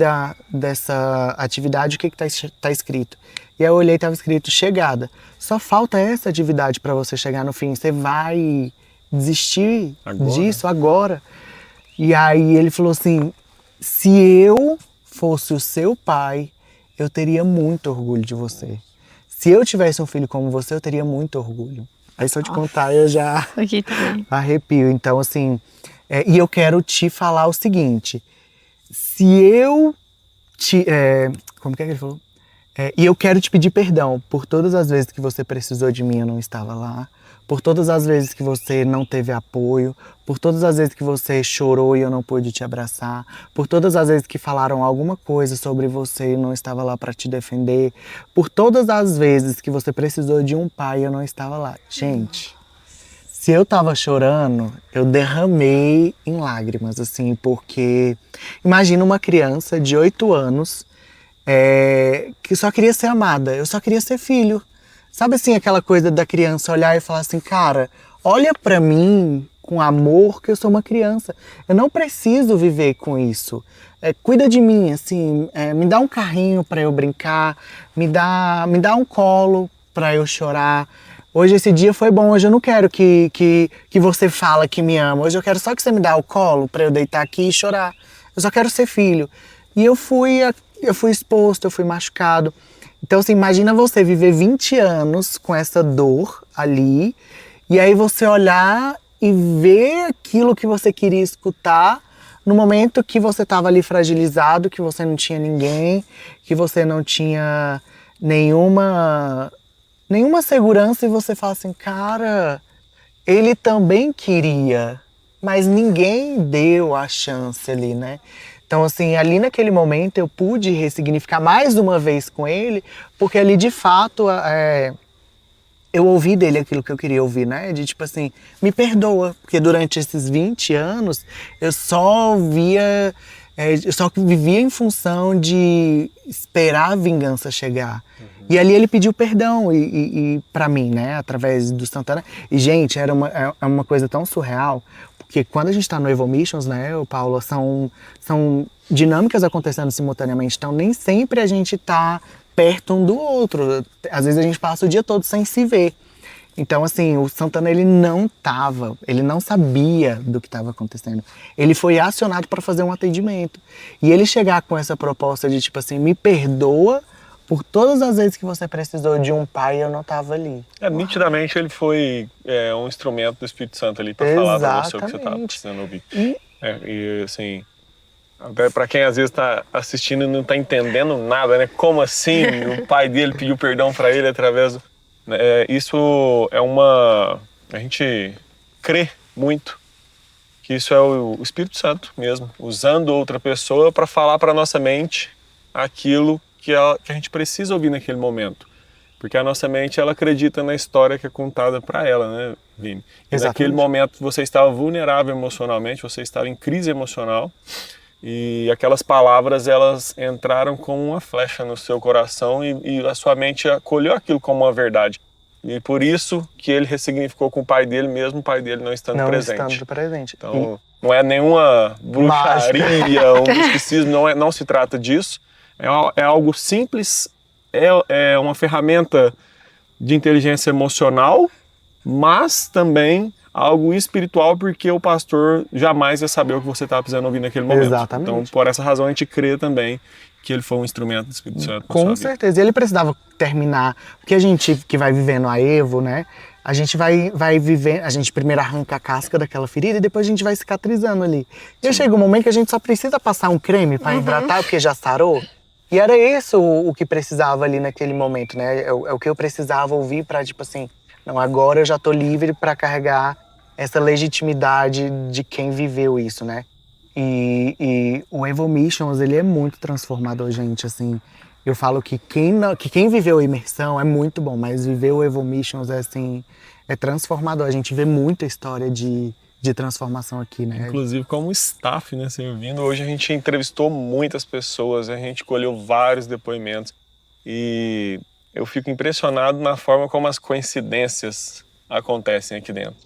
Speaker 1: dessa atividade, o que tá escrito. E aí eu olhei e tava escrito chegada. Só falta essa atividade para você chegar no fim. Você vai desistir disso agora. E aí ele falou assim, se eu fosse o seu pai, eu teria muito orgulho de você. Se eu tivesse um filho como você, eu teria muito orgulho. Aí só de contar eu já arrepio. Então, assim, e eu quero te falar o seguinte. Se eu como que ele falou? E eu quero te pedir perdão por todas as vezes que você precisou de mim e eu não estava lá. Por todas as vezes que você não teve apoio, por todas as vezes que você chorou e eu não pude te abraçar, por todas as vezes que falaram alguma coisa sobre você e eu não estava lá para te defender, por todas as vezes que você precisou de um pai e eu não estava lá. Gente, se eu tava chorando, eu derramei em lágrimas, assim, porque imagina uma criança de 8 anos que só queria ser amada, eu só queria ser filho. Sabe assim, aquela coisa da criança olhar e falar assim, cara, olha pra mim com amor que eu sou uma criança. Eu não preciso viver com isso. Cuida de mim, assim, me dá um carrinho pra eu brincar, me dá um colo pra eu chorar. Hoje esse dia foi bom, hoje eu não quero que você fala que me ama. Hoje eu quero só que você me dá o colo pra eu deitar aqui e chorar. Eu só quero ser filho. E eu fui exposto, eu fui machucado. Então, assim, imagina você viver 20 anos com essa dor ali, e aí você olhar e ver aquilo que você queria escutar no momento que você estava ali fragilizado, que você não tinha ninguém, que você não tinha nenhuma segurança, e você fala assim, cara, ele também queria, mas ninguém deu a chance ali, né? Então, assim, ali naquele momento eu pude ressignificar mais uma vez com ele, porque ali de fato eu ouvi dele aquilo que eu queria ouvir, né? De tipo assim, me perdoa, porque durante esses 20 anos eu só vivia em função de esperar a vingança chegar. E ali ele pediu perdão e para mim, né? Através do Santana. E, gente, era uma coisa tão surreal. Porque quando a gente está no Evo Missions, né, Paulo, são dinâmicas acontecendo simultaneamente. Então, nem sempre a gente está perto um do outro. Às vezes a gente passa o dia todo sem se ver. Então, assim, o Santana, ele não sabia do que estava acontecendo. Ele foi acionado para fazer um atendimento. E ele chegar com essa proposta de, tipo assim, me perdoa por todas as vezes que você precisou de um pai e eu não estava ali.
Speaker 2: Nitidamente ele foi um instrumento do Espírito Santo ali para falar para você o que você estava precisando ouvir. E assim, para quem às vezes está assistindo e não está entendendo nada, né? Como assim o pai dele pediu perdão para ele através do... isso a gente crê muito que isso é o Espírito Santo mesmo, usando outra pessoa para falar para nossa mente aquilo que a gente precisa ouvir naquele momento. Porque a nossa mente, ela acredita na história que é contada para ela, né, Vini? E naquele momento você estava vulnerável emocionalmente, você estava em crise emocional, e aquelas palavras, elas entraram como uma flecha no seu coração e a sua mente acolheu aquilo como uma verdade. E por isso que ele ressignificou com o pai dele, mesmo o pai dele não estando presente. Então, não é nenhuma bruxaria, um misticismo, não se trata disso. É algo simples, é uma ferramenta de inteligência emocional mas também algo espiritual, porque o pastor jamais ia saber o que você estava precisando ouvir naquele momento.
Speaker 1: Exatamente.
Speaker 2: Então, por essa razão, a gente crê também que ele foi um instrumento do Espírito Santo.
Speaker 1: Com certeza. Ele precisava terminar, porque a gente que vai vivendo a Evo, né? A gente vai viver, a gente primeiro arranca a casca daquela ferida e depois a gente vai cicatrizando ali. E aí chega um momento que a gente só precisa passar um creme para hidratar, porque já sarou. E era isso o que precisava ali naquele momento, né? É o que eu precisava ouvir para, tipo assim, não, agora eu já tô livre para carregar essa legitimidade de quem viveu isso, né? E o Evo Missions, ele é muito transformador, gente, assim. Eu falo que quem viveu a imersão é muito bom, mas viver o Evo Missions é, assim, é transformador. A gente vê muita história de transformação aqui, né?
Speaker 2: Inclusive como staff, né, servindo. Hoje a gente entrevistou muitas pessoas, a gente colheu vários depoimentos e eu fico impressionado na forma como as coincidências acontecem aqui dentro.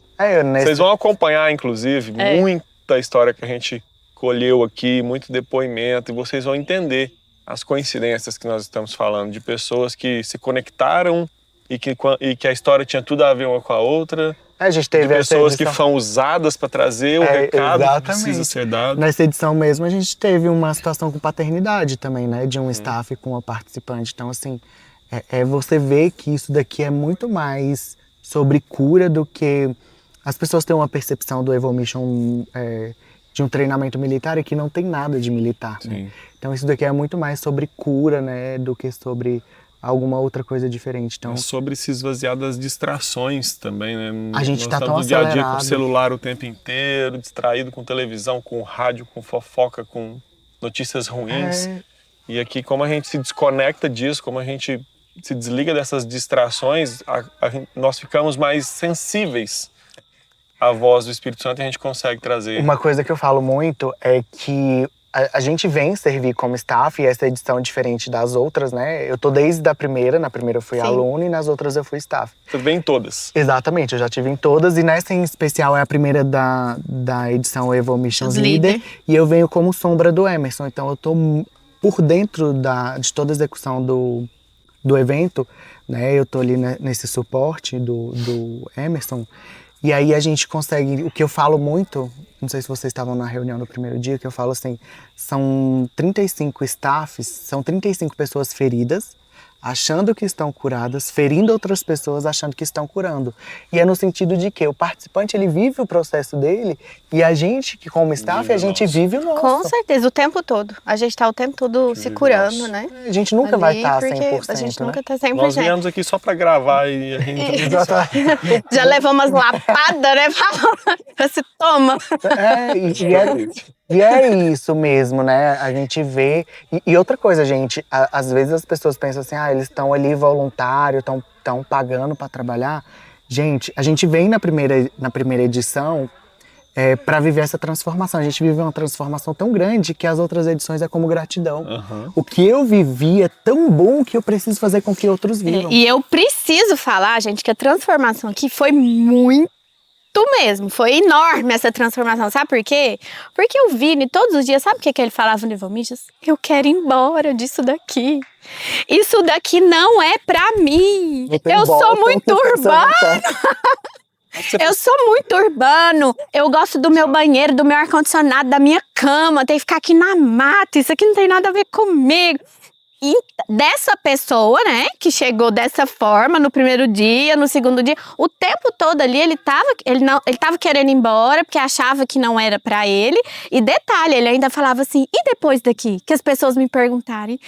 Speaker 2: Vocês vão acompanhar, inclusive, muita história que a gente colheu aqui, muito depoimento, e vocês vão entender as coincidências que nós estamos falando, de pessoas que se conectaram e que a história tinha tudo a ver uma com a outra.
Speaker 1: A gente teve
Speaker 2: de pessoas que foram usadas para trazer o recado que precisa ser dado.
Speaker 1: Nessa edição mesmo, a gente teve uma situação com paternidade também, né? De um staff com uma participante. Então, assim, você vê que isso daqui é muito mais sobre cura do que... As pessoas têm uma percepção do Evo Mission de um treinamento militar e que não tem nada de militar, né? Então isso daqui é muito mais sobre cura, né, do que sobre alguma outra coisa diferente. Então,
Speaker 2: é sobre se esvaziar das distrações também, né?
Speaker 1: A gente tá tão
Speaker 2: no dia a dia com o
Speaker 1: acelerado.
Speaker 2: celular o tempo inteiro, distraído com televisão, com rádio, com fofoca, com notícias ruins. E aqui, como a gente se desconecta disso, como a gente se desliga dessas distrações, nós ficamos mais sensíveis à voz do Espírito Santo e a gente consegue trazer.
Speaker 1: Uma coisa que eu falo muito é que a gente vem servir como staff, e essa edição é diferente das outras, né? Eu tô desde a primeira, na primeira eu fui aluno e nas outras eu fui staff.
Speaker 2: Você vem em todas?
Speaker 1: Exatamente, eu já tive em todas, e nessa em especial é a primeira da edição Evo Missions Leader, e eu venho como sombra do Emerson, então eu tô por dentro de toda a execução do evento, né? Eu tô ali nesse suporte do Emerson. E aí a gente consegue, o que eu falo muito, não sei se vocês estavam na reunião no primeiro dia, que eu falo assim, são 35 staffs, são 35 pessoas feridas, achando que estão curadas, ferindo outras pessoas achando que estão curando. E é no sentido de que o participante, ele vive o processo dele, e a gente, que como staff, a gente vive o nosso.
Speaker 3: Com certeza, o tempo todo. A gente tá o tempo todo se curando, né?
Speaker 1: A gente nunca vai estar 100%,
Speaker 3: a gente
Speaker 1: né?
Speaker 3: nunca tá 100%.
Speaker 2: Nós viemos aqui só para gravar e a gente...
Speaker 3: Já levou umas lapadas, né? Você toma.
Speaker 1: E é isso mesmo, né? A gente vê. E outra coisa, gente, às vezes as pessoas pensam assim, eles estão ali voluntário, estão pagando para trabalhar. Gente, a gente vem na primeira edição para viver essa transformação. A gente vive uma transformação tão grande que as outras edições é como gratidão. O que eu vivi é tão bom que eu preciso fazer com que outros vivam.
Speaker 3: E eu preciso falar, gente, que a transformação aqui foi muito mesmo, foi enorme essa transformação, sabe por quê? Porque o Vini, todos os dias, sabe o que ele falava no Evo Missions? Eu quero ir embora disso daqui. Isso daqui não é pra mim. Eu sou muito urbano. Eu sou muito urbano. Eu gosto do meu banheiro, do meu ar-condicionado, da minha cama. Tem que ficar aqui na mata. Isso aqui não tem nada a ver comigo. E dessa pessoa, né, que chegou dessa forma no primeiro dia, no segundo dia, o tempo todo ali ele tava querendo ir embora porque achava que não era pra ele. E detalhe, ele ainda falava assim: e depois daqui? Que as pessoas me perguntarem: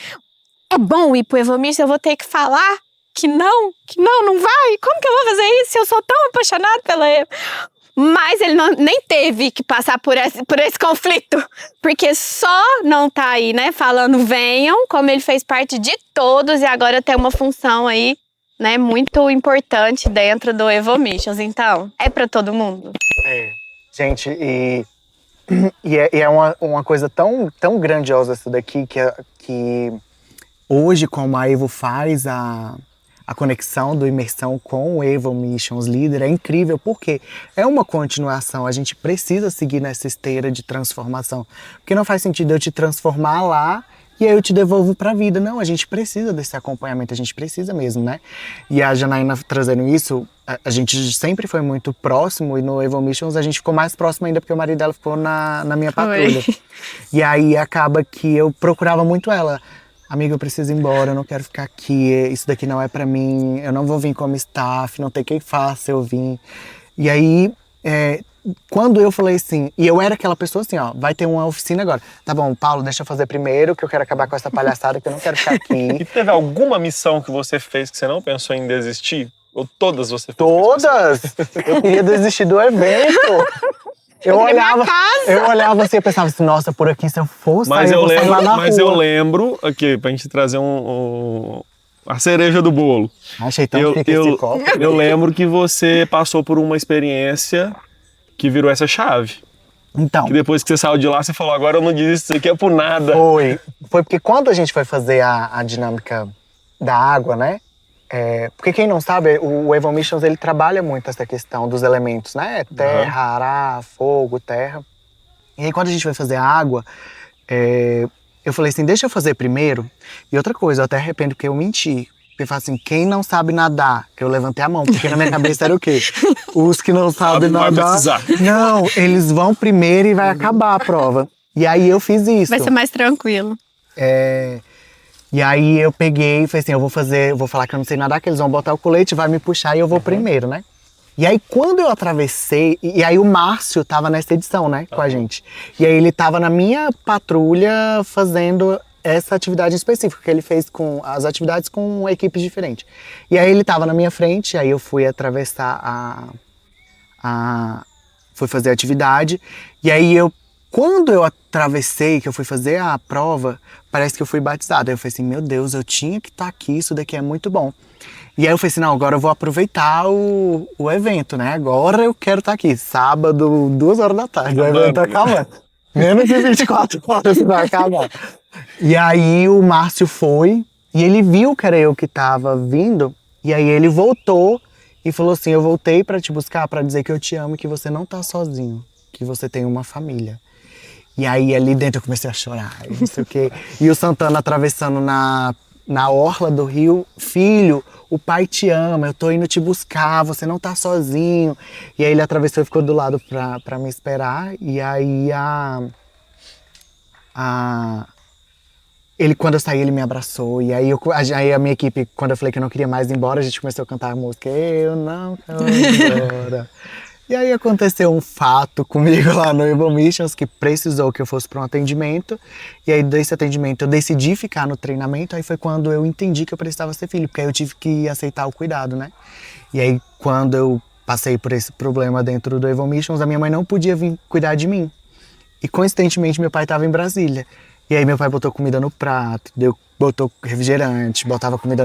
Speaker 3: é bom ir pro Evo Missions? Eu vou ter que falar que não vai? Como que eu vou fazer isso se eu sou tão apaixonada pela Evo? Mas ele nem teve que passar por esse conflito, porque só não tá aí, né, falando venham, como ele fez parte de todos e agora tem uma função aí, né, muito importante dentro do Evo Missions. Então, é para todo mundo.
Speaker 1: Gente, e é uma coisa tão grandiosa isso daqui, que hoje, como a Evo faz a conexão do Imersão com o Evo Missions Leader é incrível, porque é uma continuação, a gente precisa seguir nessa esteira de transformação. Porque não faz sentido eu te transformar lá e aí eu te devolvo pra vida. Não, a gente precisa desse acompanhamento, a gente precisa mesmo, né? E a Janaína trazendo isso, a gente sempre foi muito próximo, e no Evil Missions a gente ficou mais próximo ainda porque o marido dela ficou na minha patrulha. E aí acaba que eu procurava muito ela. Amiga, eu preciso ir embora, eu não quero ficar aqui, isso daqui não é pra mim, eu não vou vir como staff, não tem quem faça eu vim. E aí, quando eu falei assim, e eu era aquela pessoa assim, ó, vai ter uma oficina agora. Tá bom, Paulo, deixa eu fazer primeiro, que eu quero acabar com essa palhaçada, que eu não quero ficar
Speaker 2: E
Speaker 1: aqui.
Speaker 2: teve alguma missão que você fez que você não pensou em desistir? Ou todas você fez?
Speaker 1: Todas! Eu queria desistir do evento. Eu olhava assim e pensava assim, nossa, por aqui se eu fosse,
Speaker 2: Mas
Speaker 1: eu vou sair lá na rua.
Speaker 2: eu lembro, aqui, pra gente trazer a cereja do bolo.
Speaker 1: Achei tão chique esse copo.
Speaker 2: Eu lembro que você passou por uma experiência que virou essa chave.
Speaker 1: Então.
Speaker 2: Que depois que você saiu de lá, você falou, agora eu não desisto, isso aqui é por nada.
Speaker 1: Foi porque quando a gente foi fazer a dinâmica da água, né? Porque quem não sabe, o Evil Missions, ele trabalha muito essa questão dos elementos, né? Terra, ar, fogo, terra. E aí quando a gente foi fazer a água, eu falei assim, deixa eu fazer primeiro. E outra coisa, eu até arrependo porque eu menti. Porque eu falei assim, quem não sabe nadar? Que eu levantei a mão, porque na minha cabeça era o quê? Os que não sabem nadar. Não, eles vão primeiro e vai acabar a prova. E aí eu fiz isso.
Speaker 3: Vai ser mais tranquilo.
Speaker 1: E aí eu peguei e falei assim, eu vou falar que eu não sei nadar, que eles vão botar o colete, vai me puxar e eu vou primeiro, né? E aí quando eu atravessei, e aí o Márcio tava nessa edição, né, com a gente. E aí ele tava na minha patrulha fazendo essa atividade específica, que ele fez com as atividades com equipes diferentes. E aí ele tava na minha frente, aí eu fui atravessar fui fazer a atividade, e aí quando eu atravessei, que eu fui fazer a prova, parece que eu fui batizado. Aí eu falei assim, meu Deus, eu tinha que estar aqui, isso daqui é muito bom. E aí eu falei assim, não, agora eu vou aproveitar o evento, né? Agora eu quero estar aqui. Sábado, 2 horas da tarde, o evento tá acabando. Menos de 24 horas vai acabar. E aí o Márcio foi, e ele viu que era eu que tava vindo, e aí ele voltou e falou assim, eu voltei pra te buscar pra dizer que eu te amo e que você não tá sozinho, que você tem uma família. E aí ali dentro eu comecei a chorar, não sei o quê. E o Santana atravessando na orla do rio, filho, o pai te ama, eu tô indo te buscar, você não tá sozinho. E aí ele atravessou e ficou do lado pra me esperar. E aí quando eu saí, ele me abraçou. E aí, aí a minha equipe, quando eu falei que eu não queria mais ir embora, a gente começou a cantar a música Eu não quero ir embora. E aí aconteceu um fato comigo lá no Evil Missions, que precisou que eu fosse para um atendimento. E aí desse atendimento eu decidi ficar no treinamento, aí foi quando eu entendi que eu precisava ser filho, porque aí eu tive que aceitar o cuidado, né? E aí quando eu passei por esse problema dentro do Evil Missions, a minha mãe não podia vir cuidar de mim. E coincidentemente meu pai estava em Brasília. E aí meu pai botou comida no prato, botou refrigerante, botava comida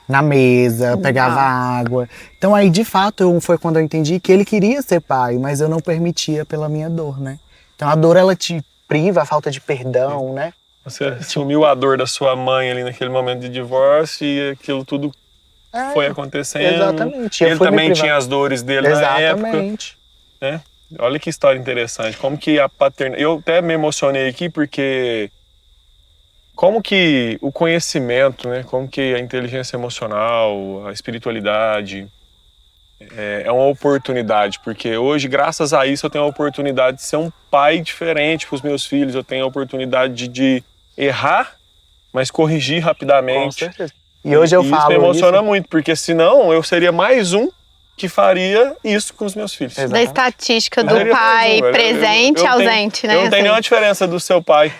Speaker 1: na mesa, pegava água. Então aí, de fato, foi quando eu entendi que ele queria ser pai, mas eu não permitia pela minha dor, né? Então a dor, ela te priva, a falta de perdão, né?
Speaker 2: Você assumiu a dor da sua mãe ali naquele momento de divórcio e aquilo tudo foi acontecendo.
Speaker 1: Exatamente.
Speaker 2: Ele também tinha as dores dele na época.
Speaker 1: Exatamente.
Speaker 2: Né? Olha que história interessante. Como que a paternidade... Eu até me emocionei aqui porque... Como que o conhecimento, né? Como que a inteligência emocional, a espiritualidade é uma oportunidade. Porque hoje, graças a isso, eu tenho a oportunidade de ser um pai diferente para os meus filhos. Eu tenho a oportunidade de errar, mas corrigir rapidamente.
Speaker 1: Com certeza. E hoje eu falo
Speaker 2: isso me emociona muito, porque senão eu seria mais um que faria isso com os meus filhos.
Speaker 3: Da estatística do pai presente e ausente, né?
Speaker 2: Eu não tenho nenhuma diferença do seu pai.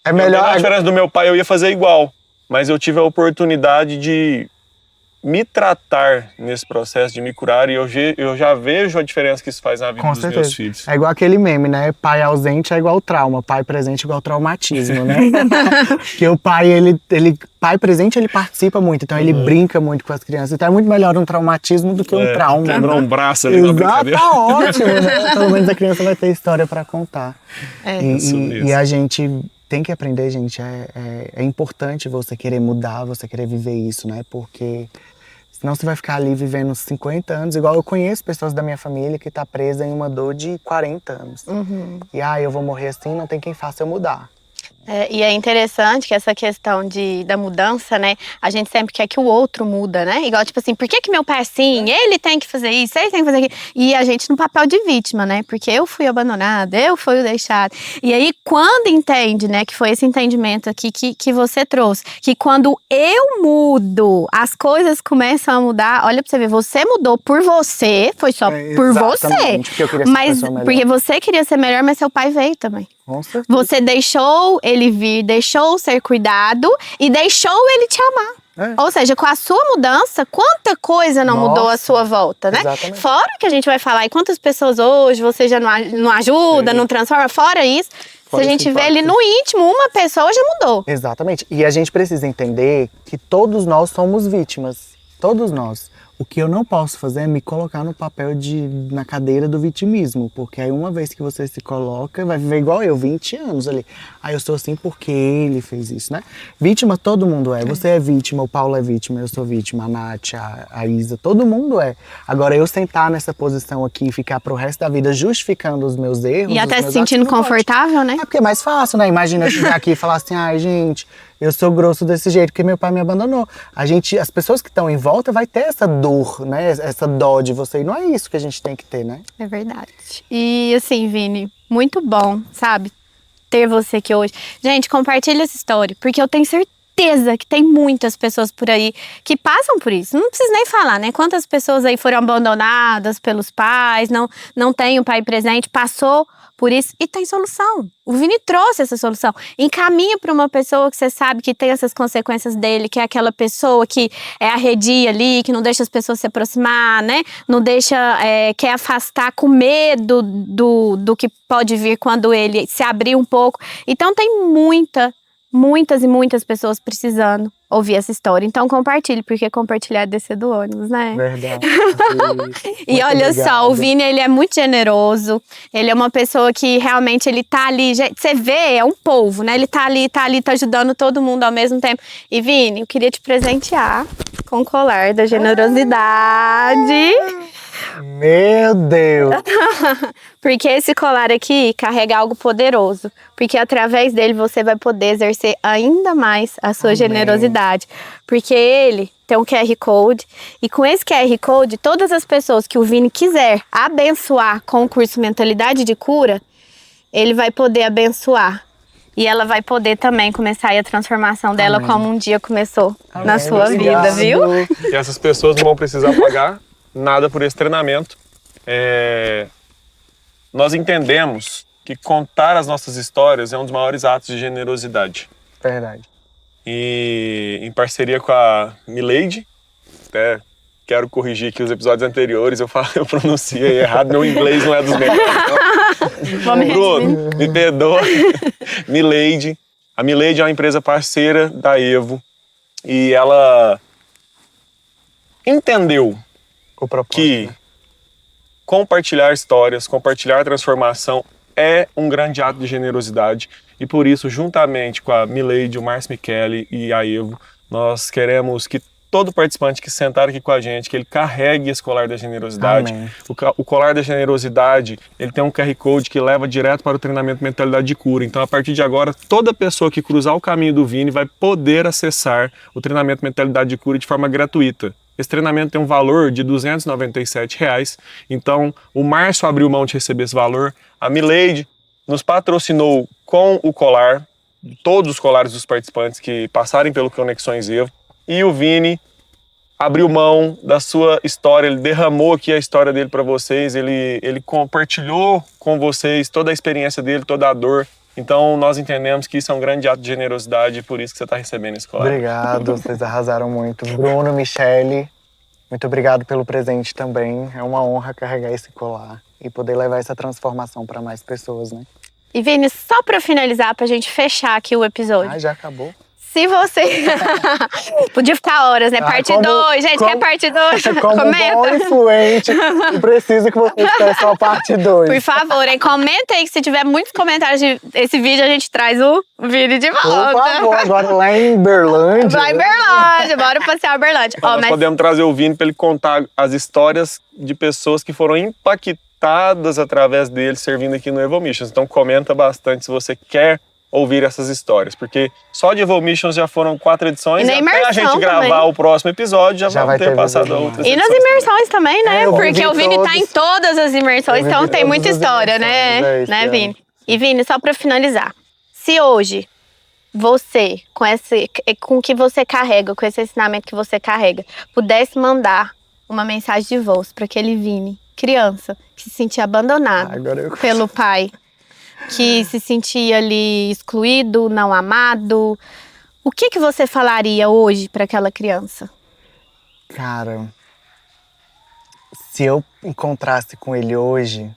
Speaker 1: É melhor.
Speaker 2: A diferença do meu pai, eu ia fazer igual. Mas eu tive a oportunidade de me tratar nesse processo, de me curar. E eu já vejo a diferença que isso faz na vida dos meus filhos.
Speaker 1: É igual aquele meme, né? Pai ausente é igual trauma. Pai presente é igual traumatismo, né? Porque o pai, pai presente, ele participa muito. Então ele brinca muito com as crianças. Então é muito melhor um traumatismo do que um trauma.
Speaker 2: Quebrar um braço ali na brincadeira.
Speaker 1: Tá ótimo, né? Pelo menos a criança vai ter história pra contar. E a gente... tem que aprender, gente. É importante você querer mudar, você querer viver isso, né? Porque senão você vai ficar ali vivendo 50 anos. Igual eu conheço pessoas da minha família que tá presa em uma dor de 40 anos. E eu vou morrer assim, não tem quem faça eu mudar.
Speaker 3: E é interessante que essa questão da mudança, né? A gente sempre quer que o outro muda, né? Igual, tipo assim, por que meu pai é assim? Ele tem que fazer isso, ele tem que fazer aquilo. E a gente no papel de vítima, né? Porque eu fui abandonada, eu fui o deixado. E aí, quando entende, né? Que foi esse entendimento aqui que você trouxe. Que quando eu mudo, as coisas começam a mudar. Olha pra você ver, você mudou por você, foi só por você.
Speaker 1: Porque eu queria ser
Speaker 3: Mas
Speaker 1: uma pessoa melhor.
Speaker 3: porque você queria ser melhor, mas seu pai veio também.
Speaker 1: Com certeza.
Speaker 3: Você deixou ele vir, deixou ser cuidado e deixou ele te amar. Ou seja, com a sua mudança, quanta coisa não mudou à sua volta, né?
Speaker 1: Exatamente.
Speaker 3: Fora que a gente vai falar, e quantas pessoas hoje você já não ajuda, não transforma, fora isso.
Speaker 1: Fora
Speaker 3: se a
Speaker 1: esse
Speaker 3: gente vê
Speaker 1: impacto.
Speaker 3: ali no íntimo, uma pessoa já mudou.
Speaker 1: Exatamente. E a gente precisa entender que todos nós somos vítimas. Todos nós. O que eu não posso fazer é me colocar no papel na cadeira do vitimismo. Porque aí uma vez que você se coloca, vai viver igual eu, 20 anos ali. Aí eu sou assim porque ele fez isso, né? Vítima todo mundo é. Você é vítima, o Paulo é vítima, eu sou vítima, a Nath, a Isa, todo mundo é. Agora eu sentar nessa posição aqui e ficar pro resto da vida justificando os meus erros.
Speaker 3: E até
Speaker 1: os
Speaker 3: se
Speaker 1: meus
Speaker 3: sentindo
Speaker 1: atos, não pode.
Speaker 3: confortável, né?
Speaker 1: É porque é mais fácil, né? Imagina eu chegar aqui e falar assim, ai, gente, eu sou grosso desse jeito porque meu pai me abandonou. As pessoas que estão em volta vai ter essa dor, né? Essa dó de você. E não é isso que a gente tem que ter, né?
Speaker 3: É verdade. E assim, Vini, muito bom, sabe? Ter você aqui hoje. Gente, compartilha essa história, porque eu tenho certeza que tem muitas pessoas por aí que passam por isso. Não preciso nem falar, né? Quantas pessoas aí foram abandonadas pelos pais, não tem o pai presente, passou por isso e tem solução. O Vini trouxe essa solução. Encaminha para uma pessoa que você sabe que tem essas consequências dele, que é aquela pessoa que é arredia ali, que não deixa as pessoas se aproximar, né? Não deixa, quer afastar com medo do que pode vir quando ele se abrir um pouco. Então tem muitas e muitas pessoas precisando ouvir essa história. Então compartilhe, porque compartilhar é descer do ônibus, né?
Speaker 1: Verdade.
Speaker 3: E olha só, o Vini, ele é muito generoso. Ele é uma pessoa que realmente ele tá ali, você vê, é um polvo, né? Ele tá ali, tá ajudando todo mundo ao mesmo tempo. E Vini, eu queria te presentear com o colar da generosidade.
Speaker 1: Meu Deus!
Speaker 3: Porque esse colar aqui carrega algo poderoso. Porque através dele você vai poder exercer ainda mais a sua generosidade. Porque ele tem um QR Code. E com esse QR Code, todas as pessoas que o Vini quiser abençoar com o curso Mentalidade de Cura, ele vai poder abençoar. E ela vai poder também começar aí a transformação dela como um dia começou na sua vida, viu?
Speaker 2: E essas pessoas não vão precisar pagar nada por esse treinamento. Nós entendemos que contar as nossas histórias é um dos maiores atos de generosidade.
Speaker 1: Verdade.
Speaker 2: E em parceria com a Mileide, até quero corrigir aqui os episódios anteriores, eu pronunciei errado, meu inglês não é dos melhores. Bruno, me perdoa. Mileide. A Mileide é uma empresa parceira da Evo e ela entendeu que compartilhar histórias, compartilhar transformação é um grande ato de generosidade e por isso, juntamente com a Mileide, o Márcio Michele e a Evo, nós queremos que todo participante que sentar aqui com a gente, que ele carregue esse colar da generosidade. O colar da generosidade, ele tem um QR Code que leva direto para o treinamento Mentalidade de Cura. Então, a partir de agora, toda pessoa que cruzar o caminho do Vini vai poder acessar o treinamento Mentalidade de Cura de forma gratuita. Esse treinamento tem um valor de R$ 297. Então, o Márcio abriu mão de receber esse valor. A Mileide nos patrocinou com o colar, todos os colares dos participantes que passarem pelo Conexões Evo. E o Vini abriu mão da sua história, ele derramou aqui a história dele para vocês, ele compartilhou com vocês toda a experiência dele, toda a dor. Então, nós entendemos que isso é um grande ato de generosidade e por isso que você está recebendo esse colar.
Speaker 1: Obrigado, vocês arrasaram muito. Bruno, Michele, muito obrigado pelo presente também. É uma honra carregar esse colar e poder levar essa transformação para mais pessoas, né?
Speaker 3: E Vini, só para finalizar, pra gente fechar aqui o episódio.
Speaker 1: Ah, já acabou?
Speaker 3: Se você... Podia ficar horas, né? Parte 2, gente, quer parte 2?
Speaker 1: Como
Speaker 3: Comenta.
Speaker 1: bom influente, eu preciso que vocês peçam a parte 2.
Speaker 3: Por favor, hein? Comenta aí que se tiver muitos comentários desse vídeo, a gente traz o vídeo de volta.
Speaker 1: Por favor, agora lá em Berlândia.
Speaker 3: Lá em Berlândia, bora passear a Berlândia.
Speaker 2: Nós podemos trazer o Vini para ele contar as histórias de pessoas que foram impactadas através dele servindo aqui no Evo Missions. Então comenta bastante se você quer ouvir essas histórias. Porque só de Evolutions já foram 4 edições.
Speaker 3: E na
Speaker 2: até a
Speaker 3: imersão
Speaker 2: gente gravar
Speaker 3: também.
Speaker 2: o próximo episódio, já
Speaker 1: Já
Speaker 2: vamos
Speaker 1: vai
Speaker 2: ter
Speaker 1: ter
Speaker 2: passado
Speaker 1: vivido
Speaker 2: outras
Speaker 3: E nas
Speaker 2: edições
Speaker 3: imersões também, né?
Speaker 1: eu
Speaker 3: Porque
Speaker 1: vivi
Speaker 3: o Vini tá em
Speaker 1: todos.
Speaker 3: todas as imersões,
Speaker 1: Eu
Speaker 3: então
Speaker 1: vivi
Speaker 3: tem muita
Speaker 1: todas as
Speaker 3: história, né?
Speaker 1: imersões, esse
Speaker 3: Né,
Speaker 1: ano.
Speaker 3: Vini? E Vini, só pra finalizar. Se hoje você, com o que você carrega, com esse ensinamento que você carrega, pudesse mandar uma mensagem de voz para aquele Vini, criança, que se sentia abandonado
Speaker 1: Agora eu...
Speaker 3: pelo pai, que se sentia ali excluído, não amado, o que você falaria hoje para aquela criança?
Speaker 1: Cara, se eu encontrasse com ele hoje,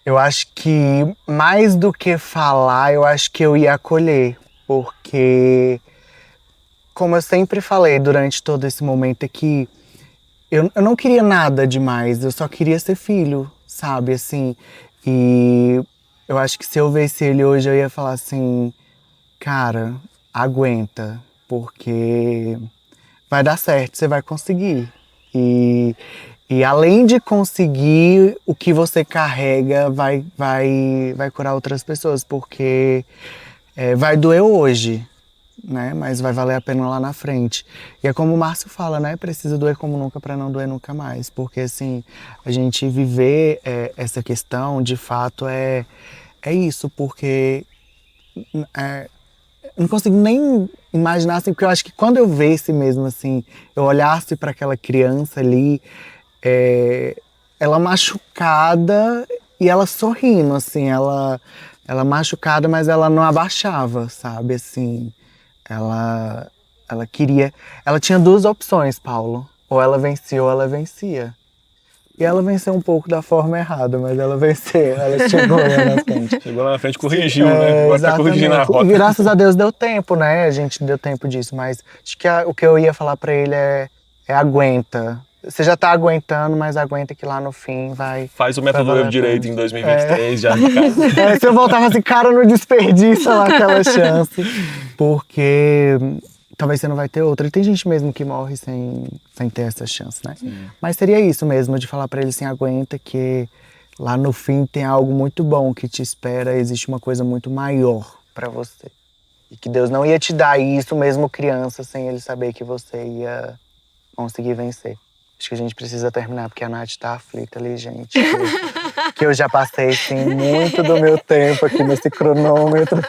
Speaker 1: eu acho que mais do que falar, eu acho que eu ia acolher. Porque, como eu sempre falei durante todo esse momento aqui, eu não queria nada demais, eu só queria ser filho, sabe, assim. E eu acho que se eu visse ele hoje, eu ia falar assim, cara, aguenta, porque vai dar certo, você vai conseguir. E além de conseguir, o que você carrega vai curar outras pessoas, porque vai doer hoje, né? Mas vai valer a pena lá na frente. E é como o Márcio fala, né? Precisa doer como nunca para não doer nunca mais. Porque, assim, a gente viver essa questão, de fato, é isso. Porque eu não consigo nem imaginar, assim, porque eu acho que quando eu visse mesmo, assim, eu olhasse para aquela criança ali, ela machucada e ela sorrindo, assim, ela machucada, mas ela não abaixava, sabe, assim, ela queria, ela tinha 2 opções, Paulo, ou ela vencia ou ela vencia. E ela venceu um pouco da forma errada, mas ela venceu, ela chegou lá na frente.
Speaker 2: Chegou lá na frente, corrigiu, né? Agora tá corrigindo a rota.
Speaker 1: E graças a Deus deu tempo, né? A gente deu tempo disso, mas acho que o que eu ia falar pra ele é aguenta. Você já tá aguentando, mas aguenta que lá no fim vai...
Speaker 2: Faz o método
Speaker 1: valer
Speaker 2: Evo
Speaker 1: a
Speaker 2: direito
Speaker 1: pena.
Speaker 2: em 2023, já em casa.
Speaker 1: Se eu voltava assim, cara, não desperdiça lá aquela chance, porque talvez você não vai ter outra. E tem gente mesmo que morre sem ter essa chance, né? Sim. Mas seria isso mesmo, de falar pra ele assim, aguenta que lá no fim tem algo muito bom que te espera, existe uma coisa muito maior pra você. E que Deus não ia te dar isso mesmo criança, sem ele saber que você ia conseguir vencer. Acho que a gente precisa terminar, porque a Nath tá aflita ali, gente. Que eu já passei, sim, muito do meu tempo aqui nesse cronômetro.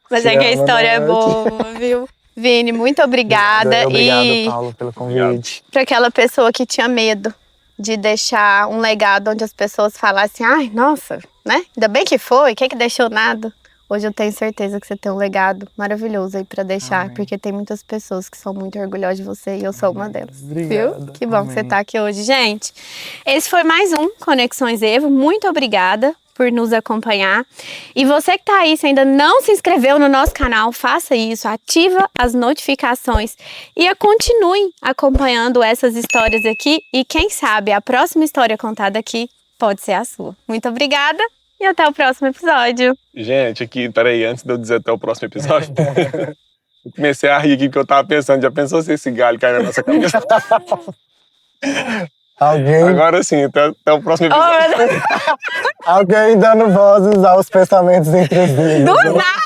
Speaker 3: Mas é que a história é boa, viu? Vini, muito obrigada.
Speaker 1: Obrigado, Paulo, pelo convite.
Speaker 3: Para aquela pessoa que tinha medo de deixar um legado onde as pessoas falassem, ai, nossa, né? Ainda bem que foi, quem que deixou nada? Hoje eu tenho certeza que você tem um legado maravilhoso aí para deixar,
Speaker 1: Amém.
Speaker 3: porque tem muitas pessoas que são muito orgulhosas de você e eu sou uma delas.
Speaker 1: Obrigada.
Speaker 3: Viu? Que bom
Speaker 1: Amém.
Speaker 3: que você tá aqui hoje. Gente, esse foi mais um Conexões Evo. Muito obrigada por nos acompanhar. E você que tá aí, se ainda não se inscreveu no nosso canal, faça isso, ativa as notificações e continuem acompanhando essas histórias aqui. E quem sabe a próxima história contada aqui pode ser a sua. Muito obrigada e até o próximo episódio.
Speaker 2: Gente, aqui, peraí, antes de eu dizer até o próximo episódio, eu comecei a rir aqui porque eu tava pensando, já pensou se esse galho cai na nossa cabeça?
Speaker 1: Alguém...
Speaker 2: Agora sim, até o próximo episódio.
Speaker 1: Alguém dando vozes aos pensamentos intrusinos.
Speaker 3: Do nada!